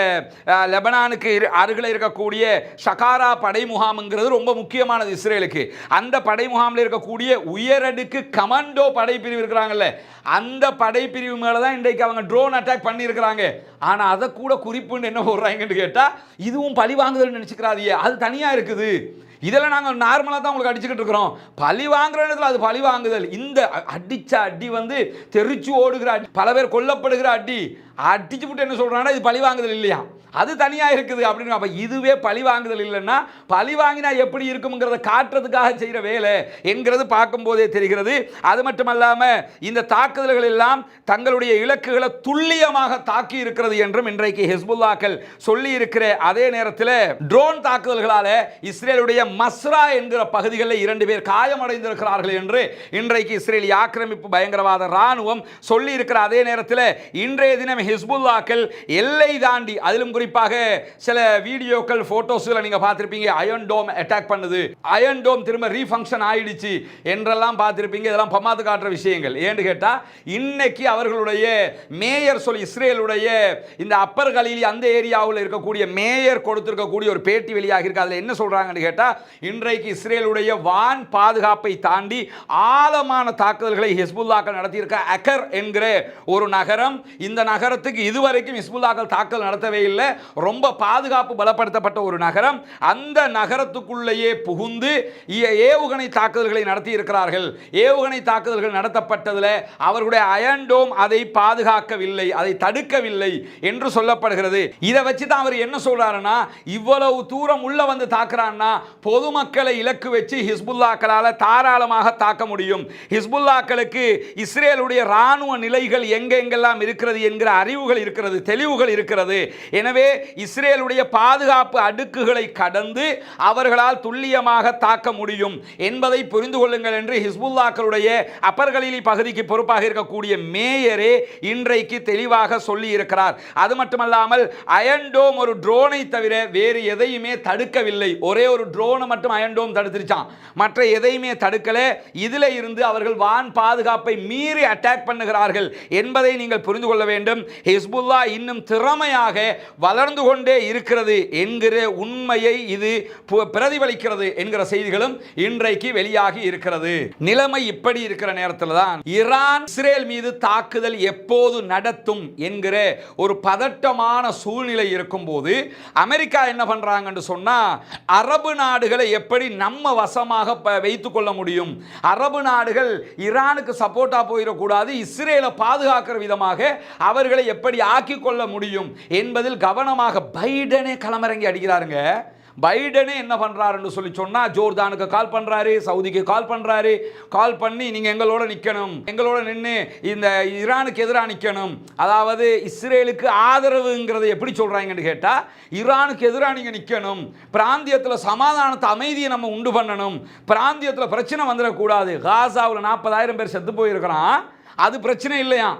A: லெபனானுக்கு அருகில் இருக்கக்கூடிய ஷகாரா படை முகாம்ங்கிறது ரொம்ப முக்கியமானது இஸ்ரேலுக்கு. அந்த படை முகாமில் இருக்கக்கூடிய உயரடுக்கு கமாண்டோ படைப்பிரிவு இருக்கிறாங்கல்ல, அந்த படைப்பிரிவு மேலே தான் இன்றைக்கு அவங்க ட்ரோன் அட்டாக் பண்ணியிருக்கிறாங்க. ஆனால் அதை கூட குறிப்புன்னு என்ன போடுறாங்கன்னு கேட்டால், இதுவும் பழி வாங்குதல் நினச்சிக்கிறாதியே, அது தனியாக இருக்குது. இதெல்லாம் நாங்கள் நார்மலாக தான் உங்களுக்கு அடிச்சுக்கிட்டு இருக்கிறோம். பழி வாங்குற இடத்துல அது பழி வாங்குதல். இந்த அடிச்ச அடி வந்து தெரிச்சு ஓடுகிற அடி, பல பேர் கொல்லப்படுகிற அடி, அடிச்சு விட்டு என்ன சொல்கிறாங்கன்னா இது பழி வாங்குதல் இல்லையா, அது தனியாக இருக்குது அப்படின்னு. அப்போ இதுவே பழி வாங்குதல் இல்லைன்னா பழி வாங்கினா எப்படி இருக்குங்கிறத காட்டுறதுக்காக செய்கிற வேலை என்கிறது பார்க்கும்போதே தெரிகிறது. அது மட்டுமல்லாமல் இந்த தாக்குதல்கள் எல்லாம் தங்களுடைய இலக்குகளை துல்லியமாக தாக்கி இருக்கிறது என்றும் இன்றைக்கு ஹிஸ்புல்லாக்கள் சொல்லி இருக்கிற அதே நேரத்தில் ட்ரோன் தாக்குதல்களால் இஸ்ரேலுடைய மஸ்ரா என்கிற பகுதிகளில் 2 பேர் காயமடைந்திருக்கிறார்கள் என்று இன்றைக்கு இஸ்ரேலிய ஆக்கிரமிப்பு பயங்கரவாத இராணுவம் சொல்லி இருக்கிற அதே நேரத்தில் இன்றைய தினம் ஹிஸ்புல்லாக்கள் எல்லை தாண்டி, அதிலும் குறிப்பாக சில வீடியோக்கள் போட்டோஸ்களை நீங்க பார்த்திருப்பீங்க, அயன் டோம் அட்டாக் பண்ணுது, அயன் டோம் திரும்ப ரீஃபங்க்ஷன் ஆயிடுச்சு என்றெல்லாம் பார்த்திருப்பீங்க. இதெல்லாம் பமாத்து காட்டுற விஷயங்கள். ஏன்னு கேட்டா இன்னைக்கு அவர்களுடைய மேயர் சொல்லி இஸ்ரேலுடைய இந்த அப்பர் கலீலி அந்த ஏரியாவில் இருக்கக்கூடிய மேயர் கொடுத்திருக்கக்கூடிய ஒரு பேட்டி வெளியாக இருக்கு. அதில் என்ன சொல்றாங்கன்னு கேட்டா, இன்றைக்கு இஸ்ரேலுடைய வான் பாதுகாப்பை தாண்டி ஆழமான தாக்குதல்களை ஹிஸ்புல்லாக்கள் நடத்தியிருக்க அகர் என்கிற ஒரு நகரம், இந்த நகரத்துக்கு இதுவரைக்கும் ஹிஸ்புல்லாக்கள் தாக்குதல் நடத்தவே இல்லை. ரொம்ப பாதுகாப்பு பலப்படுத்தப்பட்ட ஒரு நகரம். அந்த நகரத்துக்குள்ளேயே புகுந்து ஏவுகணை தாக்குதல்களை நடத்தி இருக்கிறார்கள். ஏவுகணை தாக்குதல்கள் நடத்தப்பட்டதில் அவர்களுடைய அயன் டோம் அதை பாதுகாக்கவில்லை, அதை தடுக்கவில்லை என்று சொல்லப்படுகிறது. இதை வச்சு தான் அவர் என்ன சொல்றாருன்னா, இவ்வளவு தூரம் உள்ள வந்து தாக்குறான்னா பொதுமக்களை இலக்கு வச்சு ஹிஸ்புல்லாக்களால் தாராளமாக தாக்க முடியும். ஹிஸ்புல்லாக்களுக்கு இஸ்ரேலுடைய ராணுவ நிலைகள் எங்கெங்கெல்லாம் இருக்கிறது என்கிற அறிவுகள் இருக்கிறது, தெளிவுகள் இருக்கிறது. எனவே இஸ்ரேலுடைய பாதுகாப்பு அடுக்குகளை கடந்து அவர்களால் துல்லியமாக தாக்க முடியும் என்பதை புரிந்து கொள்ளுங்கள் என்று ஹிஸ்புல்லாக்களுடைய அப்பர் கலீலி பகுதிக்கு பொறுப்பாக இருக்கக்கூடிய மேயரே இன்றைக்கு தெளிவாக சொல்லி இருக்கிறார். அது மட்டுமல்லாமல் அயன் டோம் ஒரு ட்ரோனை தவிர வேறு எதையுமே தடுக்கவில்லை. ஒரே ஒரு ட்ரோனை மட்டும் அயன் டோம் தடுத்துருச்சான், மற்ற எதையுமே தடுக்கல. இதில் இருந்து அவர்கள் வான் பாதுகாப்பை மீறி அட்டாக் பண்ணுகிறார்கள் என்பதை நீங்கள் புரிந்து கொள்ள வேண்டும். ஹிஸ்புல்லா இன்னும் திறமையாக வளர்ந்து கொண்டே இருக்கிறது என்கிற உண்மையை இது பிரதிபலிக்கிறது என்கிற செய்திகளும் இன்றைக்கு வெளியாகி இருக்கிறது. நிலைமை இப்படி இருக்கிற நேரத்தில் தான் ஈரான் இஸ்ரேல் மீது தாக்குதல் எப்போது நடத்தும் என்கிற ஒரு பதட்டமான சூழ்நிலை இருக்கும் போது அமெரிக்கா என்ன பண்றாங்கன்னு சொன்னா, அரபு நாடுகளை எப்படி நம்ம வசமாக வைத்துக் கொள்ள முடியும், அரபு நாடுகள் ஈரானுக்கு சப்போர்ட்டா போயிடக்கூடாது, இஸ்ரேலை பாதுகாக்கிற விதமாக அவர்களை எப்படி ஆக்கிக் கொள்ள முடியும் என்பதில் கவனமாக பைடனே களமிறங்கி அடிக்கிறாருங்க. பைடனே என்ன பண்றாருன்னு சொல்லி சொன்னா, ஜோர்தானுக்கு கால் பண்றாரு, சவுதிக்கு கால் பண்றாரு, கால் பண்ணி நீங்க எங்களோட நிக்கணும், எங்களோட நின்று இந்த ஈரானுக்கு எதிராக நிக்கணும், அதாவது இஸ்ரேலுக்கு ஆதரவுங்கிறத எப்படி சொல்றாங்கன்னு கேட்டா, ஈரானுக்கு எதிராக நீங்க நிக்கணும், பிராந்தியத்தில் சமாதானத்தை அமைதியை நம்ம உண்டு பண்ணணும், பிராந்தியத்தில் பிரச்சனை வந்துடக்கூடாது. காசாவில் 40,000 பேர் செத்து போயிருக்கிறான், அது பிரச்சனை இல்லையா.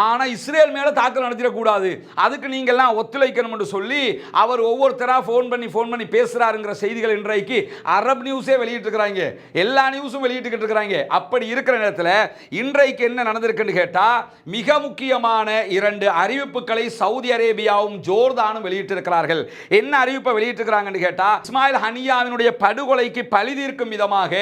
A: ஆனால் இஸ்ரேல் மேலே தாக்குதல் நடத்திடக்கூடாது, அதுக்கு நீங்கள்லாம் ஒத்துழைக்கணும் என்று சொல்லி அவர் ஒவ்வொருத்தராக ஃபோன் பண்ணி பேசுகிறாருங்கிற செய்திகள் இன்றைக்கு அரபு நியூஸே வெளியிட்டிருக்கிறாங்க, எல்லா நியூஸும் வெளியிட்டுக்கிட்டு இருக்கிறாங்க. அப்படி இருக்கிற நேரத்தில் இன்றைக்கு என்ன நடந்திருக்குன்னு கேட்டால், மிக முக்கியமான 2 அறிவிப்புகளை சவுதி அரேபியாவும் ஜோர்தானும் வெளியிட்டிருக்கிறார்கள். என்ன அறிவிப்பை வெளியிட்டிருக்கிறாங்கன்னு கேட்டால், இஸ்மாயில் ஹனியாவினுடைய படுகொலைக்கு பழி தீர்க்கும் விதமாக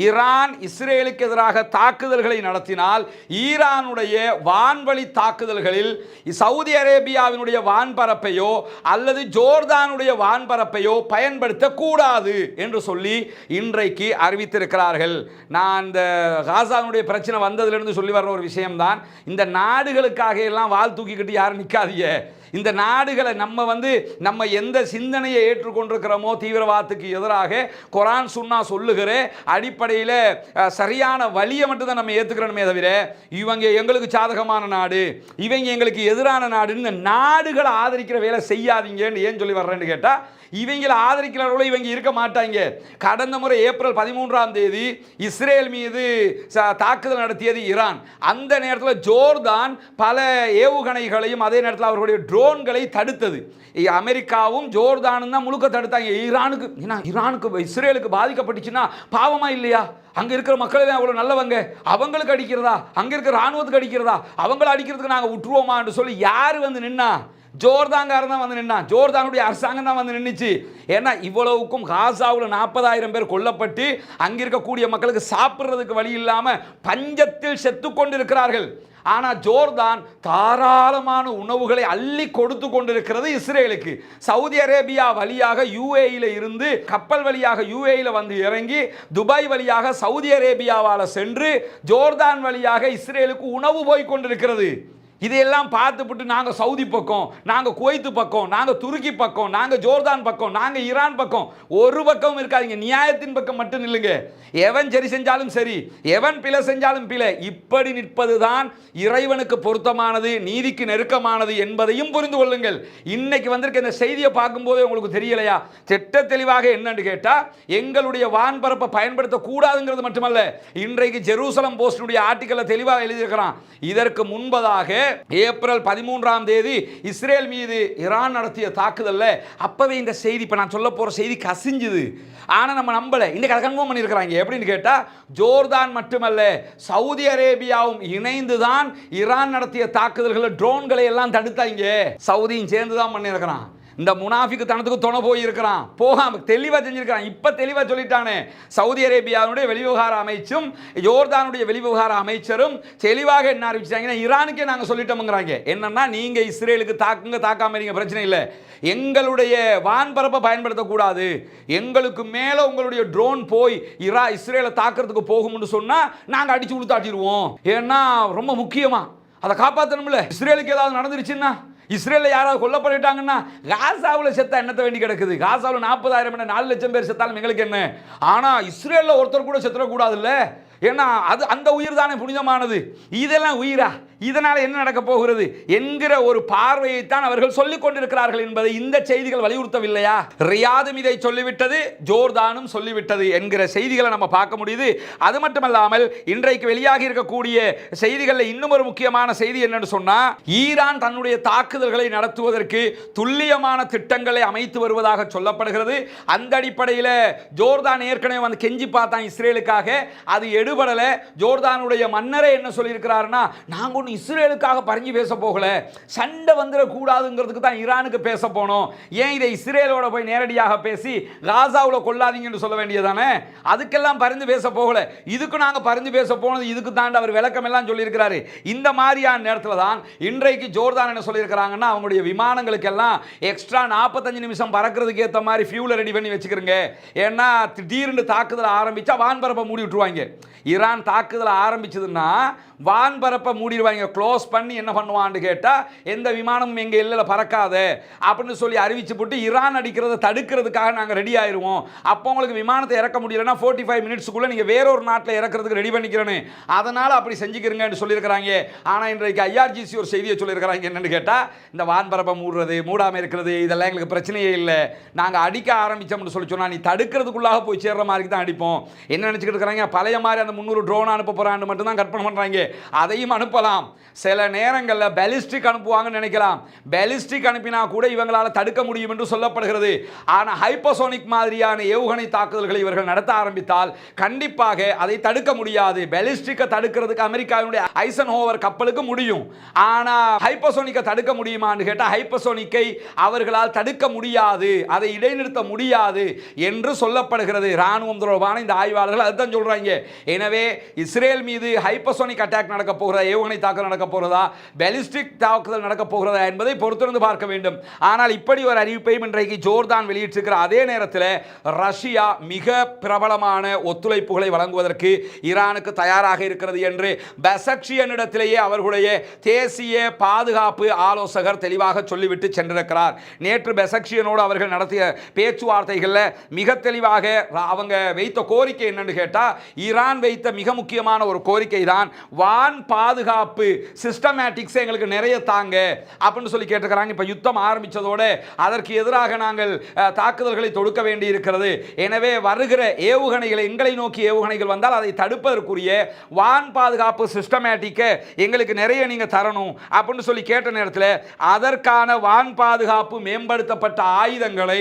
A: ஈரான் இஸ்ரேலுக்கு எதிராக தாக்குதல்களை நடத்தினால் ஈரானுடைய வான்வழி தாக்குதல்களில் சவுதி அரேபியாவினுடைய வான்பரப்பையோ அல்லது ஜோர்தானுடைய வான்பரப்பையோ பயன்படுத்தக்கூடாது என்று சொல்லி இன்றைக்கு அறிவித்திருக்கிறார்கள். நான் இந்த காசாவுடைய பிரச்சனை வந்ததிலிருந்து சொல்லி வர்ற ஒரு விஷயம்தான், இந்த நாடுகளுக்காக எல்லாம் வால் தூக்கிக்கிட்டு யாரும் நிற்காதீங்க. இந்த நாடுகளை நம்ம எந்த சிந்தனையை ஏற்றுக்கொண்டிருக்கிறோமோ தீவிரவாதத்துக்கு எதிராக குர்ஆன் சுன்னா சொல்லுகிற அடிப்படையில் சரியான வழியை மட்டும்தான் நம்ம ஏற்றுக்கிறோமே தவிர, இவங்க எங்களுக்கு சாதகமான நாடு, இவங்க எங்களுக்கு எதிரான நாடுன்னு நாடுகளை ஆதரிக்கிற வேலை செய்யாதீங்கன்னு ஏன் சொல்லி வர்றேன்னு கேட்டால், இவங்களை ஆதரிக்கிறவர்களோ இவங்க இருக்க மாட்டாங்க. கடந்த முறை ஏப்ரல் 13ஆம் தேதி இஸ்ரேல் மீது தாக்குதல் நடத்தியது ஈரான். அந்த நேரத்தில் ஜோர்தான் பல ஏவுகணைகளையும் அதே நேரத்தில் அவர்களுடைய ட்ரோன்களை தடுத்தது. அமெரிக்காவும் ஜோர்தானும் தான் முழுக்க தடுத்தாங்க. ஈரானுக்கு இஸ்ரேலுக்கு பாதிக்கப்பட்டுச்சுன்னா பாவமா இல்லையா? அங்கே இருக்கிற மக்கள் அவ்வளோ நல்லவங்க, அவங்களுக்கு அடிக்கிறதா, அங்கே இருக்கிற ராணுவத்துக்கு அடிக்கிறதா, அவங்கள அடிக்கிறதுக்கு நாங்கள் விட்டுருவோமான்னு சொல்லி யார் வந்து நின்னா? ஜோர்தான்காரன் தான் வந்து நின்னான், ஜோர்தானுடைய அரசாங்கம் தான் வந்து நின்றுச்சு. ஏன்னா இவ்வளவுக்கும் காசாவில் 40,000 பேர் கொல்லப்பட்டு அங்கே இருக்கக்கூடிய மக்களுக்கு சாப்பிட்றதுக்கு வழி இல்லாமல் பஞ்சத்தில் செத்து கொண்டிருக்கிறார்கள். ஆனால் ஜோர்தான் தாராளமான உணவுகளை அள்ளி கொடுத்து கொண்டிருக்கிறது இஸ்ரேலுக்கு. சவுதி அரேபியா வழியாக யுஏஇல இருந்து கப்பல் வழியாக யுஏஇல வந்து இறங்கி துபாய் வழியாக சவுதி அரேபியாவால் சென்று ஜோர்தான் வழியாக இஸ்ரேலுக்கு உணவு போய் கொண்டிருக்கிறது. இதையெல்லாம் பார்த்துப்பட்டு நாங்கள் சவுதி பக்கம், நாங்கள் குவைத்து பக்கம், நாங்கள் துருக்கி பக்கம், நாங்கள் ஜோர்தான் பக்கம், நாங்கள் ஈரான் பக்கம், ஒரு பக்கம் இருக்காதீங்க, நியாயத்தின் பக்கம் மட்டும் நில்லுங்க. எவன் சரி செஞ்சாலும் சரி, எவன் பிழை செஞ்சாலும் பிழை, இப்படி நிற்பதுதான் இறைவனுக்கு பொருத்தமானது, நீதிக்கு நெருக்கமானது என்பதையும் புரிந்து கொள்ளுங்கள். இன்னைக்கு வந்திருக்க இந்த செய்தியை பார்க்கும்போதே உங்களுக்கு தெரியலையா? திட்ட தெளிவாக என்னன்னு கேட்டால், எங்களுடைய வான்பரப்பை பயன்படுத்தக்கூடாதுங்கிறது மட்டுமல்ல, இன்றைக்கு ஜெருசலம் போஸ்டுடைய ஆர்டிக்கலை தெளிவாக எழுதியிருக்கிறான். இதற்கு முன்பதாக ஏப்ரல் 13ஆம் தேதி இஸ்ரேல் மீது ஈரான் நடத்திய தாக்குதல்ல அப்பவே இந்த செய்தி, இப்ப நான் சொல்ல போற செய்தி கசிஞ்சுது. ஆனா நம்ம நம்பல, இன்னைக்கு அதை கன்ஃபார்ம் பண்ணியிருக்கிறாங்க. எப்படின்னு கேட்டா, ஜோர்தான் மட்டுமல்ல சவுதி அரேபியாவும் இணைந்துதான் ஈரான் நடத்திய தாக்குதல்களை ட்ரோன்களை எல்லாம் தடுத்தாங்க. சவுதியும் சேர்ந்து தான் பண்ணியிருக்கிறான். இந்த முனாஃபிக்கு தனத்துக்கு துணை போயிருக்கிறான், போகாம தெளிவாக செஞ்சிருக்கிறான். இப்போ தெளிவாக சொல்லிட்டானே, சவுதி அரேபியாவுடைய வெளிவிவகார அமைச்சும் ஜோர்தானுடைய வெளிவிவகார அமைச்சரும் தெளிவாக என்ன அறிவிச்சாங்கன்னா, ஈரானுக்கே நாங்கள் சொல்லிட்டோம்ங்கிறாங்க. என்னன்னா, நீங்கள் இஸ்ரேலுக்கு தாக்காம இருங்க, பிரச்சனை இல்லை, எங்களுடைய வான்பரப்பை பயன்படுத்தக்கூடாது, எங்களுக்கு மேலே உங்களுடைய ட்ரோன் போய் இஸ்ரேலை தாக்குறதுக்கு போகும்னு சொன்னால் நாங்கள் அடிச்சு உளுத்தாட்டிடுவோம். ஏன்னா ரொம்ப முக்கியமாக அதை காப்பாற்றணும்ல. இஸ்ரேலுக்கு ஏதாவது நடந்துருச்சுன்னா, இஸ்ரேலில் யாராவது கொல்லப்பட்டுட்டாங்கன்னா, காசாவில் செத்தா என்னத்தை வேண்டி கிடக்குது? காசாவில் 40,000 4 லட்சம் பேர் செத்தாலும் எங்களுக்கு என்ன? ஆனால் இஸ்ரேலில் ஒருத்தர் கூட செத்துடக்கூடாதுல்ல. ஏன்னா அது அந்த உயிர் தானே புனிதமானது. இதெல்லாம் உயிரா? இதனால் என்ன நடக்க போகிறது என்கிற ஒரு பார்வையைத்தான் அவர்கள் சொல்லிக் கொண்டிருக்கிறார்கள் என்பதை இந்த செய்திகள் வலியுறுத்தவில்லையா? ரியாதும் இதை சொல்லிவிட்டது, ஜோர்தானும் சொல்லிவிட்டது என்கிற செய்திகளை நம்ம பார்க்க முடியுது. அது மட்டுமல்லாமல் இன்றைக்கு வெளியாகி இருக்கக்கூடிய செய்திகளில் இன்னும் ஒரு முக்கியமான செய்தி என்னன்னு சொன்னா, ஈரான் தன்னுடைய தாக்குதல்களை நடத்துவதற்கு துல்லியமான திட்டங்களை அமைத்து வருவதாக சொல்லப்படுகிறது. அந்த அடிப்படையில் ஜோர்தான் ஏற்கனவே வந்து கெஞ்சி பார்த்தான் இஸ்ரேலுக்காக, அது எடுபடலை. ஜோர்தானுடைய மன்னரே என்ன சொல்லியிருக்கிறாருன்னா, நாங்கள் ஒன்று இஸ்ரேலுக்காக பறிஞ்சு பேச போகல, சண்டை வந்துடக்கூடாதுங்கிறதுக்கு தான் ஈரானுக்கு பேச போனோம். ஏன் இதை இஸ்ரேலோட போய் நேரடியாக பேசி காசாவில் கொள்ளாதீங்கன்னு சொல்ல வேண்டியதானே? அதுக்கெல்லாம் பரிந்து பேச போகல, இதுக்கு நாங்கள் பரிந்து பேச போனது இதுக்கு தாண்டி அவர் விளக்கம் எல்லாம் சொல்லியிருக்கிறாரு. இந்த மாதிரியான நேரத்தில் தான் இன்றைக்கு ஜோர்தான் என்ன சொல்லியிருக்கிறாங்கன்னா, அவங்களுடைய விமானங்களுக்கெல்லாம் எக்ஸ்ட்ரா 45 நிமிஷம் பறக்கிறதுக்கு ஏற்ற மாதிரி ஃபியூலை ரெடி பண்ணி வச்சுக்கிறங்க. ஏன்னா திடீர்னு தாக்குதல் ஆரம்பித்தா வான்பரப்பை மூடி விட்டுருவாங்க. ஈரான் தாக்குதல் ஆரம்பிச்சதுன்னா வான்பரப்பை மூடிடுவாங்க. பண்ணிடுவாங்க, க்ளோஸ் பண்ணி என்ன பண்ணுவான்னு கேட்டால் எந்த விமானமும் எங்கள் எல்லையில் பறக்காத அப்படின்னு சொல்லி அறிவிச்சு போட்டு ஈரான் அடிக்கிறத தடுக்கிறதுக்காக நாங்கள் ரெடி ஆயிடுவோம். அப்போ உங்களுக்கு விமானத்தை இறக்க முடியலன்னா 45 மினிட்ஸுக்குள்ளே நீங்கள் வேறொரு நாட்டில் இறக்கிறதுக்கு ரெடி பண்ணிக்கிறேன்னு, அதனால் அப்படி செஞ்சுக்கிறீங்கன்னு சொல்லியிருக்கிறாங்க. ஆனால் இன்றைக்கு IRGC ஒரு செய்தியை சொல்லியிருக்கிறாங்க. என்னென்னு கேட்டால், இந்த வான்பரப்பை மூடுறது மூடாமல் இருக்கிறது இதெல்லாம் எங்களுக்கு பிரச்சனையே இல்லை, நாங்கள் அடிக்க ஆரம்பித்தோம்னு சொல்லி சொன்னால் நீ தடுக்கிறதுக்குள்ளாக போய் சேர்ற மாதிரி தான் அடிப்போம். என்ன நினச்சிக்கிட்டு இருக்கிறாங்க, பழைய மாதிரி அந்த 300 ட்ரோன் அனுப்ப போகிறான்னு மட்டும்தான் கற்பனை பண்ணுறாங்க. அதையும் அனுப்பலாம், சில நேரங்களில் பெலிஸ்டிக் அனுப்புவாங்கன்னு நினைக்கலாம். பெலிஸ்டிக் அனுப்பினா கூட இவங்களால் தடுக்க முடியும் என்று சொல்லப்படுகிறது. ஆனால் ஹைப்பர்சோனிக் மாதிரியான ஏவுகணை தாக்குதல்களை இவர்கள் நடத்த ஆரம்பித்தால் கண்டிப்பாக அதை தடுக்க முடியாது. பெலிஸ்டிக்கை தடுக்கிறதுக்கு அமெரிக்காவினுடைய ஐசன்ஹோவர் கப்பலுக்கு முடியும், ஆனால் ஹைப்பர்சோனிக்கை தடுக்க முடியுமான்னு கேட்டால் ஹைப்பர்சோனிக்கை அவர்களால் தடுக்க முடியாது, அதை இடைநிறுத்த முடியாது என்று சொல்லப்படுகிறது. ராணுவம் தொடர்பான இந்த ஆய்வாளர்கள் அதுதான் சொல்றாங்க. எனவே இஸ்ரேல் மீது ஹைப்பர்சோனிக் அட்டாக் நடக்க போகிறதா, ஏவுகணை தாக்குதல் நடக்க போகிறதா, பெலிஸ்டிக் தாக்குதல் நடக்க போகிறதா என்பதை பொறுத்திருந்து பார்க்க வேண்டும். ஆனால் இப்படி ஒரு அறிவிப்பையும் இன்றைக்கு ஜோர்தான் வெளியிட்டிருக்கிற அதே நேரத்தில் ரஷ்யா மிக பிரபலமான ஒத்துழைப்புகளை வழங்குவதற்கு ஈரானுக்கு தயாராக இருக்கிறது என்று பெசக்ஷியனிடத்திலேயே அவர்களுடைய தேசிய பாதுகாப்பு ஆலோசகர் தெளிவாக சொல்லிவிட்டு சென்றிருக்கிறார். நேற்று பெசக்ஷியனோடு அவர்கள் நடத்திய பேச்சுவார்த்தைகளில் மிக தெளிவாக அவங்க வைத்த கோரிக்கை என்னன்னு கேட்டால், ஈரான் வைத்த மிக முக்கியமான ஒரு கோரிக்கை தான் வான் பாதுகாப்பு சிஸ்டமேட்டிக்ஸ் எங்களுக்கு நிறைய தாங்க அப்படின்னு சொல்லி கேட்டுக்கிறாங்க. இப்போ யுத்தம் ஆரம்பித்ததோடு அதற்கு எதிராக நாங்கள் தாக்குதல்களை தொடுக்க வேண்டி இருக்கிறது. எனவே வருகிற ஏவுகணைகளை, எங்களை நோக்கி ஏவுகணைகள் வந்தால் அதை தடுப்பதற்குரிய வான் பாதுகாப்பு சிஸ்டமேட்டிக்கை எங்களுக்கு நிறைய நீங்கள் தரணும் அப்படின்னு சொல்லி கேட்ட நேரத்தில் அதற்கான வான் பாதுகாப்பு மேம்படுத்தப்பட்ட ஆயுதங்களை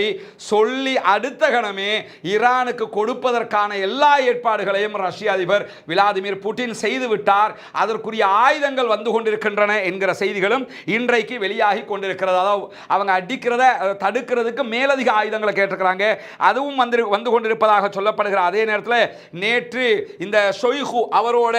A: சொல்லி அடுத்த கணமே ஈரானுக்கு கொடுப்பதற்கான எல்லா ஏற்பாடுகளையும் ரஷ்ய அதிபர் விளாடிமிர் புட்டின் செய்துவிட்டார். அதற்குரிய ஆயுதங்கள் வந்து கொண்டிருக்கின்றன என்கிற செய்திகளும் இன்றைக்கு வெளியாகி கொண்டிருக்கிறது. அதாவது அவங்க அடிக்கிறத தடுக்கிறதுக்கு மேலதிக ஆயுதங்களை கேட்டிருக்கிறாங்க, அதுவும் வந்து கொண்டிருப்பதாக சொல்லப்படுகிற அதே நேரத்தில் நேற்று இந்த ஷொய்கு அவரோட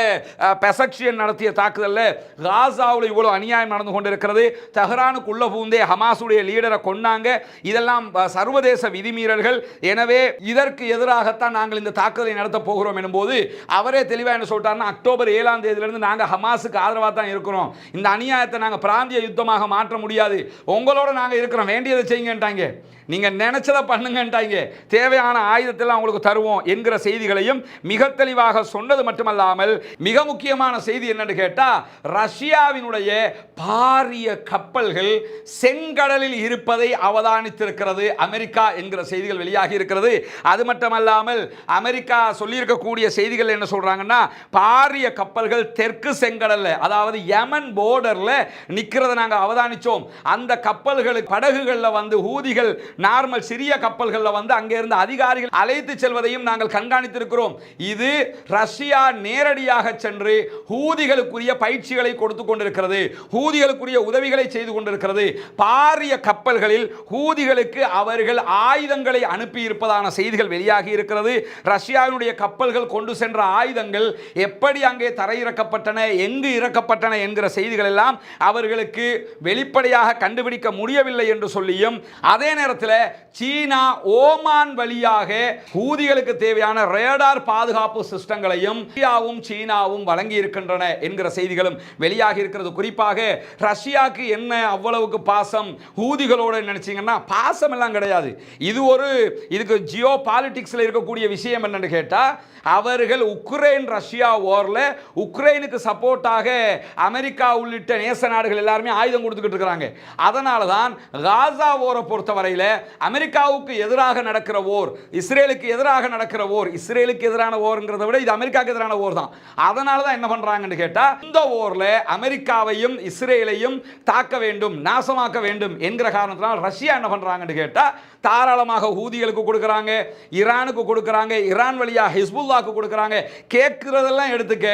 A: பெசக்ஷியன் நடத்திய தாக்குதலில் காசாவில் இவ்வளவு அநியாயம் நடந்து கொண்டிருக்கிறது, தெஹ்ரானுக்குள்ள பூந்தே ஹமாஸுடைய லீடரை கொன்னாங்க, இதெல்லாம் சர்வதேச விதிமீறல்கள், எனவே இதற்கு எதிராகத்தான் நாங்கள் இந்த தாக்குதலை நடத்த போகிறோம் எனும்போது அவரே தெளிவாக என்ன சொல்லிட்டாருன்னா, அக்டோபர் 7ஆம் தேதியிலிருந்து நாங்கள் ஹமாஸுக்கு ஆதரவாக தான் இருக்கிறோம், இந்த அநியாயத்தை நாங்கள் பிராந்திய யுத்தமாக மாற்ற முடியாது, உங்களோட நாங்கள் இருக்கிறோம், வேண்டியதை செய்யுங்கன்ட்டாங்க, நீங்கள் நினைச்சதை பண்ணுங்கன்ட்டாங்க, தேவையான ஆயுதத்தெல்லாம் உங்களுக்கு தருவோம் என்கிற செய்திகளையும் மிக தெளிவாக சொன்னது மட்டுமல்லாமல் மிக முக்கியமான செய்தி என்னன்னு கேட்டால், ரஷ்யாவினுடைய பாரிய கப்பல்கள் செங்கடலில் இருப்பதை அவதானித்திருக்கிறது அமெரிக்கா என்கிற செய்திகள் வெளியாகி இருக்கிறது. அது மட்டுமல்லாமல் அமெரிக்கா சொல்லியிருக்கக்கூடிய செய்திகள் என்ன சொல்றாங்கன்னா, பாரிய கப்பல்கள் தெற்கு செங்கடல்ல, அதாவது யமன் போர்டர்ல நிற்கிறத நாங்கள் அவதானிச்சோம், அந்த கப்பல்களுக்கு படகுகளில் வந்து ஹூதிகள் நார்மல் சிறிய கப்பல்களில் வந்து அங்கே இருந்து அதிகாரிகள் அழைத்து செல்வதையும் நாங்கள் கண்காணித்திருக்கிறோம். இது ரஷ்யா நேரடியாக சென்று ஹூதிகளுக்குரிய பயிற்சிகளை கொடுத்து கொண்டிருக்கிறது, ஹூதிகளுக்குரிய உதவிகளை செய்து கொண்டிருக்கிறது. பாரிய கப்பல்களில் ஹூதிகளுக்கு அவர்கள் ஆயுதங்களை அனுப்பி இருப்பதான செய்திகள் வெளியாகி இருக்கிறது. ரஷ்யாவினுடைய கப்பல்கள் கொண்டு சென்ற ஆயுதங்கள் எப்படி அங்கே தரையிறக்கப்பட்டன, எங்கு இறக்கப்பட்டன என்கிற செய்திகள் எல்லாம் அவர்களுக்கு வெளிப்படையாக கண்டுபிடிக்க முடியவில்லை என்று சொல்லியும், அதே நேரத்தில் சீனா ஓமான் வழியாக ஹூதிகளுக்கு தேவையான ரேடார் பாதுகாப்பு சிஸ்டங்களையும் இந்தியாவும் சீனாவும் வழங்கி இருக்கின்றன என்கிற செய்திகளும் வெளியாகி இருக்கிறது. குறிப்பாக ரஷ்யாவுக்கு என்ன அவ்வளவுக்கு பாசம் ஹூதிகளோடு நினைச்சீங்கன்னா, பாசம் எல்லாம் கிடையாது, இதுக்கு ஜியோ பாலிடிக்ஸ்ல இருக்கக்கூடிய விஷயம் என்னன்னு கேட்டா, அவர்கள் உக்ரைன் ரஷ்யா வார்ல உக்ரைனுக்கு சப்போர்ட்டாக அமெரிக்கா உள்ளிட்ட நேச நாடுகள் எல்லாருமே ஆயுதம் கொடுத்துக்கிட்டு இருக்காங்க. அதனால தான் காசா வாரை பொறுத்தவரையில் அமெரிக்காவுக்கு எதிராக நடக்கிற ஓர், இஸ்ரேலுக்கு எதிராக நடக்கிற ஓர், இஸ்ரேலுக்கு எதிரான ஓர்ங்கிறத விட இது அமெரிக்காவுக்கு எதிரான ஓர் தான். அதனால தான் என்ன பண்றாங்கன்னு கேட்டா, இந்த ஓர்ல அமெரிக்காவையும் இஸ்ரேலையும் தாக்க வேண்டும், நாசமாக்க வேண்டும் என்கிற காரணத்தினால் ரஷ்யா என்ன பண்றாங்கன்னு கேட்டா, தாராளமாக ஹூதிகளுக்கு கொடுக்குறாங்க, ஈரானுக்கு கொடுக்குறாங்க, ஈரான் வழியா ஹிஸ்புல்லாக்கு கொடுக்குறாங்க, கேட்கிறதெல்லாம் எடுத்துக்க,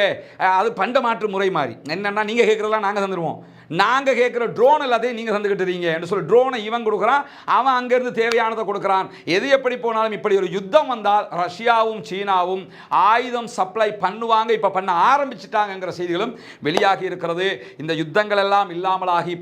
A: அது பண்ட மாற்று முறை மாதிரி. என்னன்னா, நீங்க கேட்கறதெல்லாம் நாங்கள் தந்துடுவோம், நாங்கள் கேட்குற ட்ரோன் எல்லாத்தையும் நீங்கள் தந்துக்கிட்டுறீங்க என்று சொல்லி ட்ரோனை இவன் கொடுக்குறான், அவன் அங்கேருந்து தேவையானதை கொடுக்குறான். எது எப்படி போனாலும் இப்படி ஒரு யுத்தம் வந்தால் ரஷ்யாவும் சீனாவும் ஆயுதம் சப்ளை பண்ணுவாங்க, இப்போ பண்ண ஆரம்பிச்சிட்டாங்கிற செய்திகளும் வெளியாகி இருக்கிறது. இந்த யுத்தங்கள் எல்லாம் இல்லாமலாகி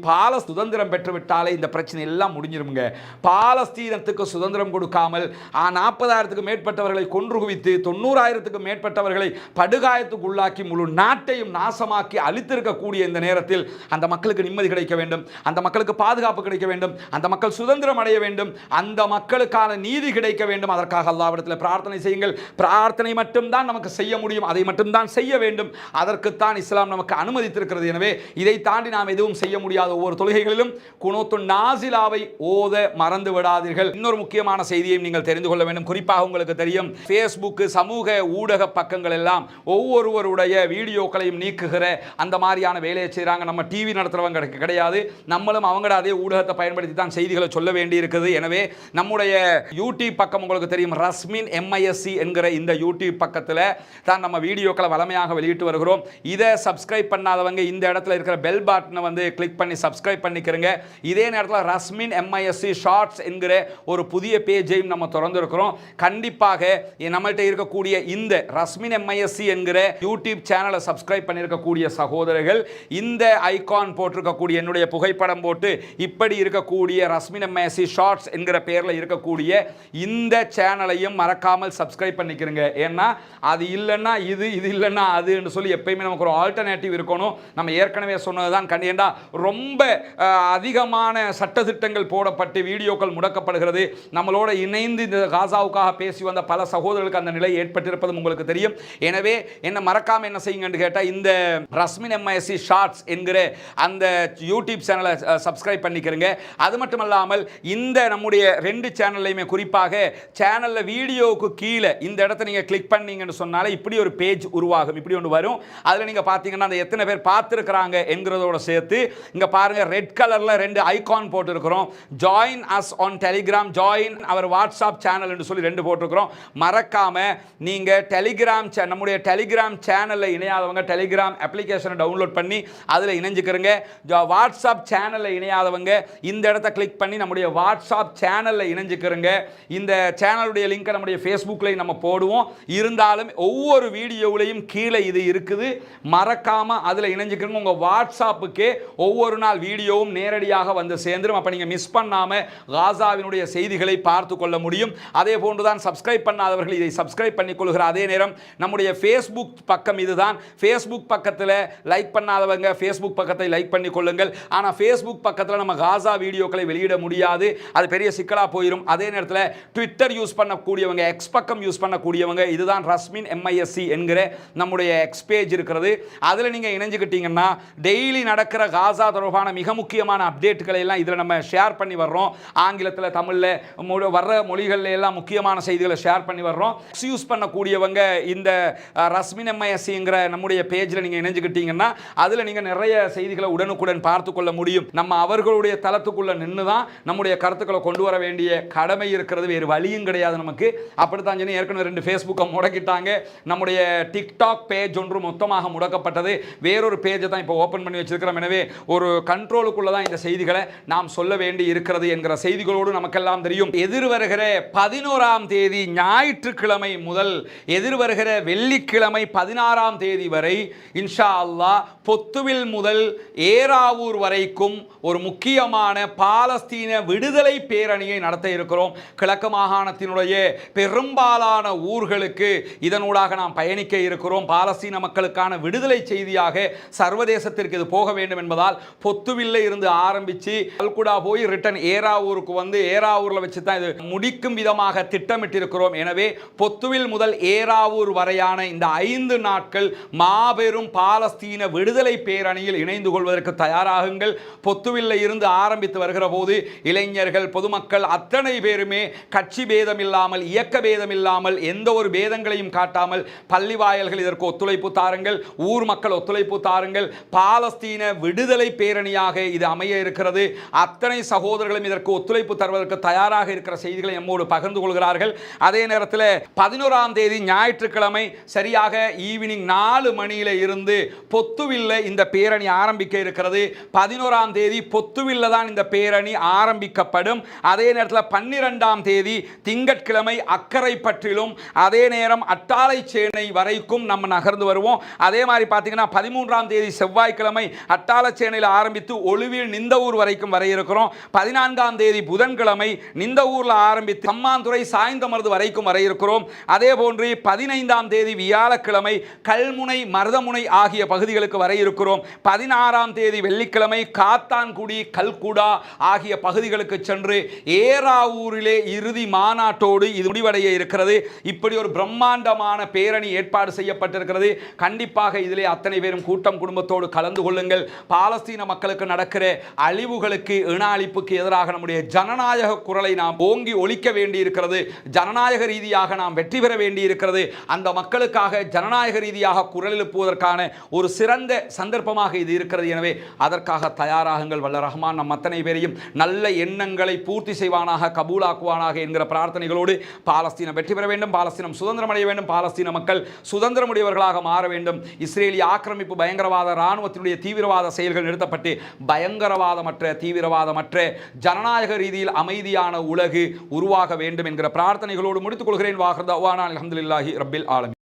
A: சுதந்திரம் பெற்றுவிட்டாலே இந்த பிரச்சனை எல்லாம் முடிஞ்சிருமுங்க. பாலஸ்தீனத்துக்கு சுதந்திரம் கொடுக்காமல் 40,000க்கு மேற்பட்டவர்களை கொன்று குவித்து 90,000க்கு மேற்பட்டவர்களை படுகாயத்துக்கு உள்ளாக்கி முழு நாட்டையும் நாசமாக்கி அழித்திருக்கக்கூடிய இந்த நேரத்தில் அந்த மக்களுக்கு நிம்மதி கிடைக்க வேண்டும், அந்த மக்களுக்கு பாதுகாப்பு கிடைக்க வேண்டும், அந்த மக்கள் சுதந்திரம் அடைய வேண்டும், அந்த மக்களுக்கான நீதி கிடைக்க வேண்டும். அதற்காக அல்லாஹ்விடத்தில் பிரார்த்தனை செய்யுங்கள். பிரார்த்தனை மட்டும்தான் நமக்கு செய்ய முடியும், அதை மட்டும்தான் செய்ய வேண்டும். அதற்குத்தான் இஸ்லாம் நமக்கு அனுமதித்திருக்கிறது. எனவே இதை தாண்டி நாம் எதுவும் செய்ய முடியாத. ஒவ்வொரு தொழுகைகளிலும் குனூத்து நாசிலாவை ஓத மறந்து விடாதீர்கள். இன்னொரு முக்கியமான செய்தியை நீங்கள் தெரிந்து கொள்ள வேண்டும். குறிப்பாக உங்களுக்கு தெரியும், ஃபேஸ்புக் சமூக ஊடக பக்கங்கள் எல்லாம் ஒவ்வொருவருடைய வீடியோக்களையும் நீக்குகிற அந்த மாதிரியான வேலையை செய்கிறாங்க. நம்ம டிவி நடத்துறவங்க கிடையாது, நம்மளும் அவங்கள அதே ஊடகத்தை பயன்படுத்தி தான் செய்திகளை சொல்ல வேண்டி இருக்குது. எனவே நம்முடைய யூடியூப் பக்கம் உங்களுக்கு தெரியும், ரஸ்மின் MISC என்கிற இந்த யூடியூப் பக்கத்தில் தான் நம்ம வீடியோக்களை வளமையாக வெளியிட்டு வருகிறோம். இதை சப்ஸ்கிரைப் பண்ணாதவங்க இந்த இடத்துல இருக்கிற பெல் பட்டனை வந்து கிளிக் பண்ணி சப்ஸ்கிரைப் பண்ணிக்கிறங்க. இதே நேரத்தில் ரஸ்மின் MISC ஷார்ட்ஸ் என்கிற ஒரு புதிய பேஜையும் நம்ம திறந்திருக்கிறோம். கண்டிப்பாக நம்மள்கிட்ட இருக்கக்கூடிய இந்த ரஸ்மின் MISC என்கிற யூடியூப் சேனலை சப்ஸ்கிரைப் பண்ணியிருக்கக்கூடிய சகோதரர்கள் இந்த ஐகான் போட்டிருக்கக்கூடிய என்னுடைய புகைப்படம் போட்டு இப்படி இருக்கக்கூடிய ரஸ்மின் MISC ஷார்ட்ஸ் என்கிற பேரில் இருக்கக்கூடிய இந்த சேனலையும் மறக்காமல் சப்ஸ்கிரைப் பண்ணிக்கிறங்க. ஏன்னா அது இல்லைன்னா இது, இது இல்லைன்னா அதுன்னு சொல்லி எப்பயுமே நமக்கு ஒரு ஆல்டர்னேட்டிவ் இருக்கணும். நம்ம ஏற்கனவே சொன்னதுதான் கண்டிப்பா ரொம்ப அதிகமான சட்டத்திட்டங்கள் போடப்பட்டு வீடியோக்கள் முடக்கப்படுகிறது. நம்மளோட இணைந்து இந்த காசாவுக்காக பேசி வந்த பல சகோதரர்களுக்கு அந்த நிலை ஏற்பட்டிருப்பதும் உங்களுக்கு தெரியும். எனவே என்ன மறக்காம என்ன செய்யுங்கன்னு கேட்டால் இந்த ரஸ்மின் MISC ஷார்ட்ஸ் என்கிற அந்த யூடியூப் சேனலை சப்ஸ்கிரைப் பண்ணிக்கிறங்க. அது மட்டுமல்லாமல் இந்த நம்முடைய 2 சேனல்லையுமே குறிப்பாக சேனலில் வீடியோவுக்கு கீழே இந்த இடத்த நீங்கள் கிளிக் பண்ணீங்கன்னு சொன்னாலே இப்படி ஒரு பேஜ் உருவாகும், இப்படி ஒன்று வரும். அதில் நீங்கள் பார்த்தீங்கன்னா அந்த எத்தனை பேர் பார்த்துருக்குறாங்க என்கிறதோட சேர்த்து இங்கே பாருங்கள், ரெட் கலரில் 2 ஐகான் போட்டிருக்கிறோம். Join us on Telegram, join our WhatsApp channel என்று சொல்லி 2 போட்டிருக்கிறோம். மறக்காம நீங்கள் டெலிகிராம் நம்முடைய டெலிகிராம் சேனலில் இணையாதவங்க டெலிகிராம் அப்ளிகேஷனை டவுன்லோட் பண்ணி அதில் இணைஞ்சுக்கிறங்க. வாட்ஸ்அப் சேனலில் இணையாதவங்க இந்த இடத்த கிளிக் பண்ணி நம்முடைய வாட்ஸ்அப் சேனலில் இணைஞ்சுக்கிறங்க. இந்த சேனலுடைய லிங்கை நம்முடைய ஃபேஸ்புக்லையும் நம்ம போடுவோம். இருந்தாலும் ஒவ்வொரு வீடியோவிலையும் கீழே இது இருக்குது, மறக்காம அதில் இணைஞ்சுக்கிறங்க. உங்கள் வாட்ஸ்அப்புக்கே ஒவ்வொரு நாள் வீடியோவும் நேரடியாக வந்து சேர்ந்துடும். அப்போ நீங்கள் மிஸ் பண்ணாமல் காசாவினுடைய செய்திகளை பார்த்து கொள்ள முடியும். அதே போன்றுதான் சப்ஸ்கிரைப் பண்ணாதவர்கள் இதை சப்ஸ்கிரைப் பண்ணிக்கொள்கிற அதே நேரம் நம்முடைய ஃபேஸ்புக் பக்கம் இதுதான். ஃபேஸ்புக் பக்கத்தில் லைக் பண்ணாதவங்க ஃபேஸ்புக் பக்கத்தை லைக் பண்ணி கொள்ளுங்கள். ஆனால் ஃபேஸ்புக் பக்கத்தில் நம்ம காசா வீடியோக்களை வெளியிட முடியாது, அது பெரிய சிக்கலாக போயிடும். அதே நேரத்தில் ட்விட்டர் யூஸ் பண்ணக்கூடியவங்க, எக்ஸ் பக்கம் யூஸ் பண்ணக்கூடியவங்க, இதுதான் ரஸ்மின் MISC என்கிற நம்முடைய எக்ஸ் பேஜ் இருக்கிறது. அதில் நீங்கள் இணைஞ்சுக்கிட்டீங்கன்னா டெய்லி நடக்கிற காசா தொடர்பான மிக முக்கியமான அப்டேட்டுகளை எல்லாம் இதில் நம்ம ஷேர் பண்ணி வர்றோம். ஆங்கிலத்தில் தமிழில் வர்ற மொழிகளில் எல்லாம் முக்கியமான செய்திகளை ஷேர் பண்ணி வர்றோம். யூஸ் பண்ணக்கூடியவங்க இந்த ரஸ்மின் MISCங்கிற நம்முடைய பேஜில் நீங்கள் இணைஞ்சுக்கிட்டீங்கன்னா அதில் நீங்கள் நிறைய செய்திகளை உடனுக்குடன் பார்த்து கொள்ள முடியும். நம்ம அவர்களுடைய தளத்துக்குள்ளே நின்று தான் நம்முடைய கருத்துக்களை கொண்டு வர வேண்டிய கடமை இருக்கிறது, வேறு வழியும் கிடையாது நமக்கு. அப்படித்தான் சொல்லி ஏற்கனவே 2 ஃபேஸ்புக்கை முடக்கிட்டாங்க. நம்முடைய டிக்டாக் பேஜ் ஒன்று மொத்தமாக முடக்கப்பட்டது, வேறொரு பேஜை தான் இப்போ ஓப்பன் பண்ணி வச்சிருக்கிறோம். எனவே ஒரு கண்ட்ரோலுக்குள்ள தான் இந்த செய்திகளை நாம் சொல்ல வேண்டி இருக்கிறது என்கிற செய்திகளோடு நமக்கெல்லாம் தெரியும். எதிர்வருகிற 11ஆம் தேதி ஞாயிற்றுக்கிழமை முதல் எதிர்வருகிற வெள்ளிக்கிழமை 16ஆம் தேதி வரை இன்ஷா அல்லாஹ் பொத்துவில் முதல் ஏராவூர் வரைக்கும் ஒரு முக்கியமான பாலஸ்தீன விடுதலை பேரணியை நடத்த இருக்கிறோம். கிழக்கு மாகாணத்தினுடைய பெரும்பாலான ஊர்களுக்கு இதனூடாக நாம் பயணிக்க இருக்கிறோம். பாலஸ்தீன மக்களுக்கான விடுதலை செய்தியாக சர்வதேசத்திற்கு இது போக வேண்டும் என்பதால் பொத்துவில்ல இருந்து ஆரம்பித்து அல்குடா போய் ரிட்டன் ஏராவூருக்கு வந்து ஏராவூரில் வச்சு தான் இது முடிக்கும் விதமாக திட்டமிட்டிருக்கிறோம். எனவே பொத்துவில் முதல் ஏராவூர் வரையான இந்த 5 நாட்கள் மாபெரும் பாலஸ்தீன விடுதலை பேரணியில் இணைந்து கொள்வதற்கு தயாராகுங்கள். பொத்துவில்ல இருந்து ஆரம்பித்து வருகிற போது இளைஞர்கள், பொதுமக்கள் அத்தனை பேருமே கட்சி பேதம் இல்லாமல், இயக்க பேதம் இல்லாமல், எந்த ஒரு பேதங்களையும் காட்டாமல் பள்ளி வாயல்கள் இதற்கு ஒத்துழைப்பு தாருங்கள், ஊர் மக்கள் ஒத்துழைப்பு தாருங்கள். பாலஸ்தீன விடுதலை பேரணியாக இது அமைய இருக்கிறது. அத்தனை சகோதரர்களும் இதற்கு ஒத்துழைப்பு தருவதற்கு தயாராக இருக்கிற செய்திகளை நம்மோடு பகிர்ந்து கொள்கிறார்கள். அதே நேரத்தில் 11ஆம் தேதி ஞாயிற்றுக்கிழமை சரியாக ஈவினிங் 4 மணியில இருந்து பொத்துவில்ல இந்த பேரணி ஆரம்பிக்க இருக்கிறது. 11ஆம் தேதி பொத்துவில்ல தான் இந்த பேரணி ஆரம்பிக்கப்படும். அதே நேரத்தில் 12ஆம் தேதி திங்கட்கிழமை அக்கரைப்பற்றிலும், அதே நேரம் அட்டாளைச்சேனை வரைக்கும் நம்ம நகர்ந்து வருவோம். அதே மாதிரி பார்த்தீங்கன்னா 13ஆம் தேதி செவ்வாய்க்கிழமை அட்டாளைச்சேனையில் ஆரம்பித்து ஒழுவில் நிந்தவூர் வரைக்கும் வர இருக்கிறோம். 14ஆம் தேதி புதன்கிழமை நிந்தவூர்ல ஆரம்பித்து சம்மாந்துறை சாய்ந்தமருது வரைக்கும் வர இருக்கிறோம். அதே போன்று 15ஆம் தேதி வியாழக்கிழமை கல்முனை மருதமுனை ஆகிய பகுதிகளுக்கு வர இருக்கிறோம். 16ஆம் தேதி வெள்ளிக்கிழமை காத்தான்குடி கல்குடா ஆகிய பகுதிகளுக்கு சென்று ஏராவூரிலே இறுதி மாநாட்டோடு இது முடிவடைய இருக்கிறது. இப்படி ஒரு பிரம்மாண்டமான பேரணி ஏற்பாடு செய்யப்பட்டிருக்கிறது. கண்டிப்பாக இதிலே அத்தனை பேரும் கூட்டம் குடும்பத்தோடு கலந்து கொள்ளுங்கள். பாலஸ்தீன மக்களுக்கு நடக்கிற அழிவுகளுக்கு, இன அழிப்புக்கு எதிராக நம்முடைய ஜனநாயக குரலை நாம் ஓங்கி ஒலிக்க வேண்டி இருக்கிறது. ஜனநாயக ரீதியாக நாம் வெற்றி பெற வேண்டி இருக்கிறது. அந்த மக்களுக்காக ஜனநாயக ரீதியாக குரல் எழுப்புவதற்கான ஒரு சிறந்த சந்தர்ப்பமாக இது இருக்கிறது. எனவே அதற்காக தயாராகுங்கள். வல்ல ரஹ்மான் நம் அத்தனை பேரையும் நல்ல எண்ணங்களை பூர்த்தி செய்வானாக, கபூலாக்குவானாக என்கிற பிரார்த்தனைகளோடு பாலஸ்தீனம் வெற்றி பெற வேண்டும், பாலஸ்தீனம் சுதந்திரம் அடைய வேண்டும், பாலஸ்தீன மக்கள் சுதந்திரமுடையவர்களாக மாற வேண்டும். இஸ்ரேலிய ஆக்கிரமிப்பு பயங்கரவாத இராணுவத்தினுடைய தீவிரவாத செயல்கள் நிறுத்தப்பட்டு பயங்கரவாதமற்ற, தீவிரவாதமற்ற ஜனநாயக ரீதியில் அமைதியான உலகு உருவாக வேண்டும் என்கிற பிரார்த்தனைகளோடு முடித்துக் கொள்கிறேன். வாஹர் தஅவானா அல்ஹம்துலில்லாஹி ரப்பில் ஆலமீன்.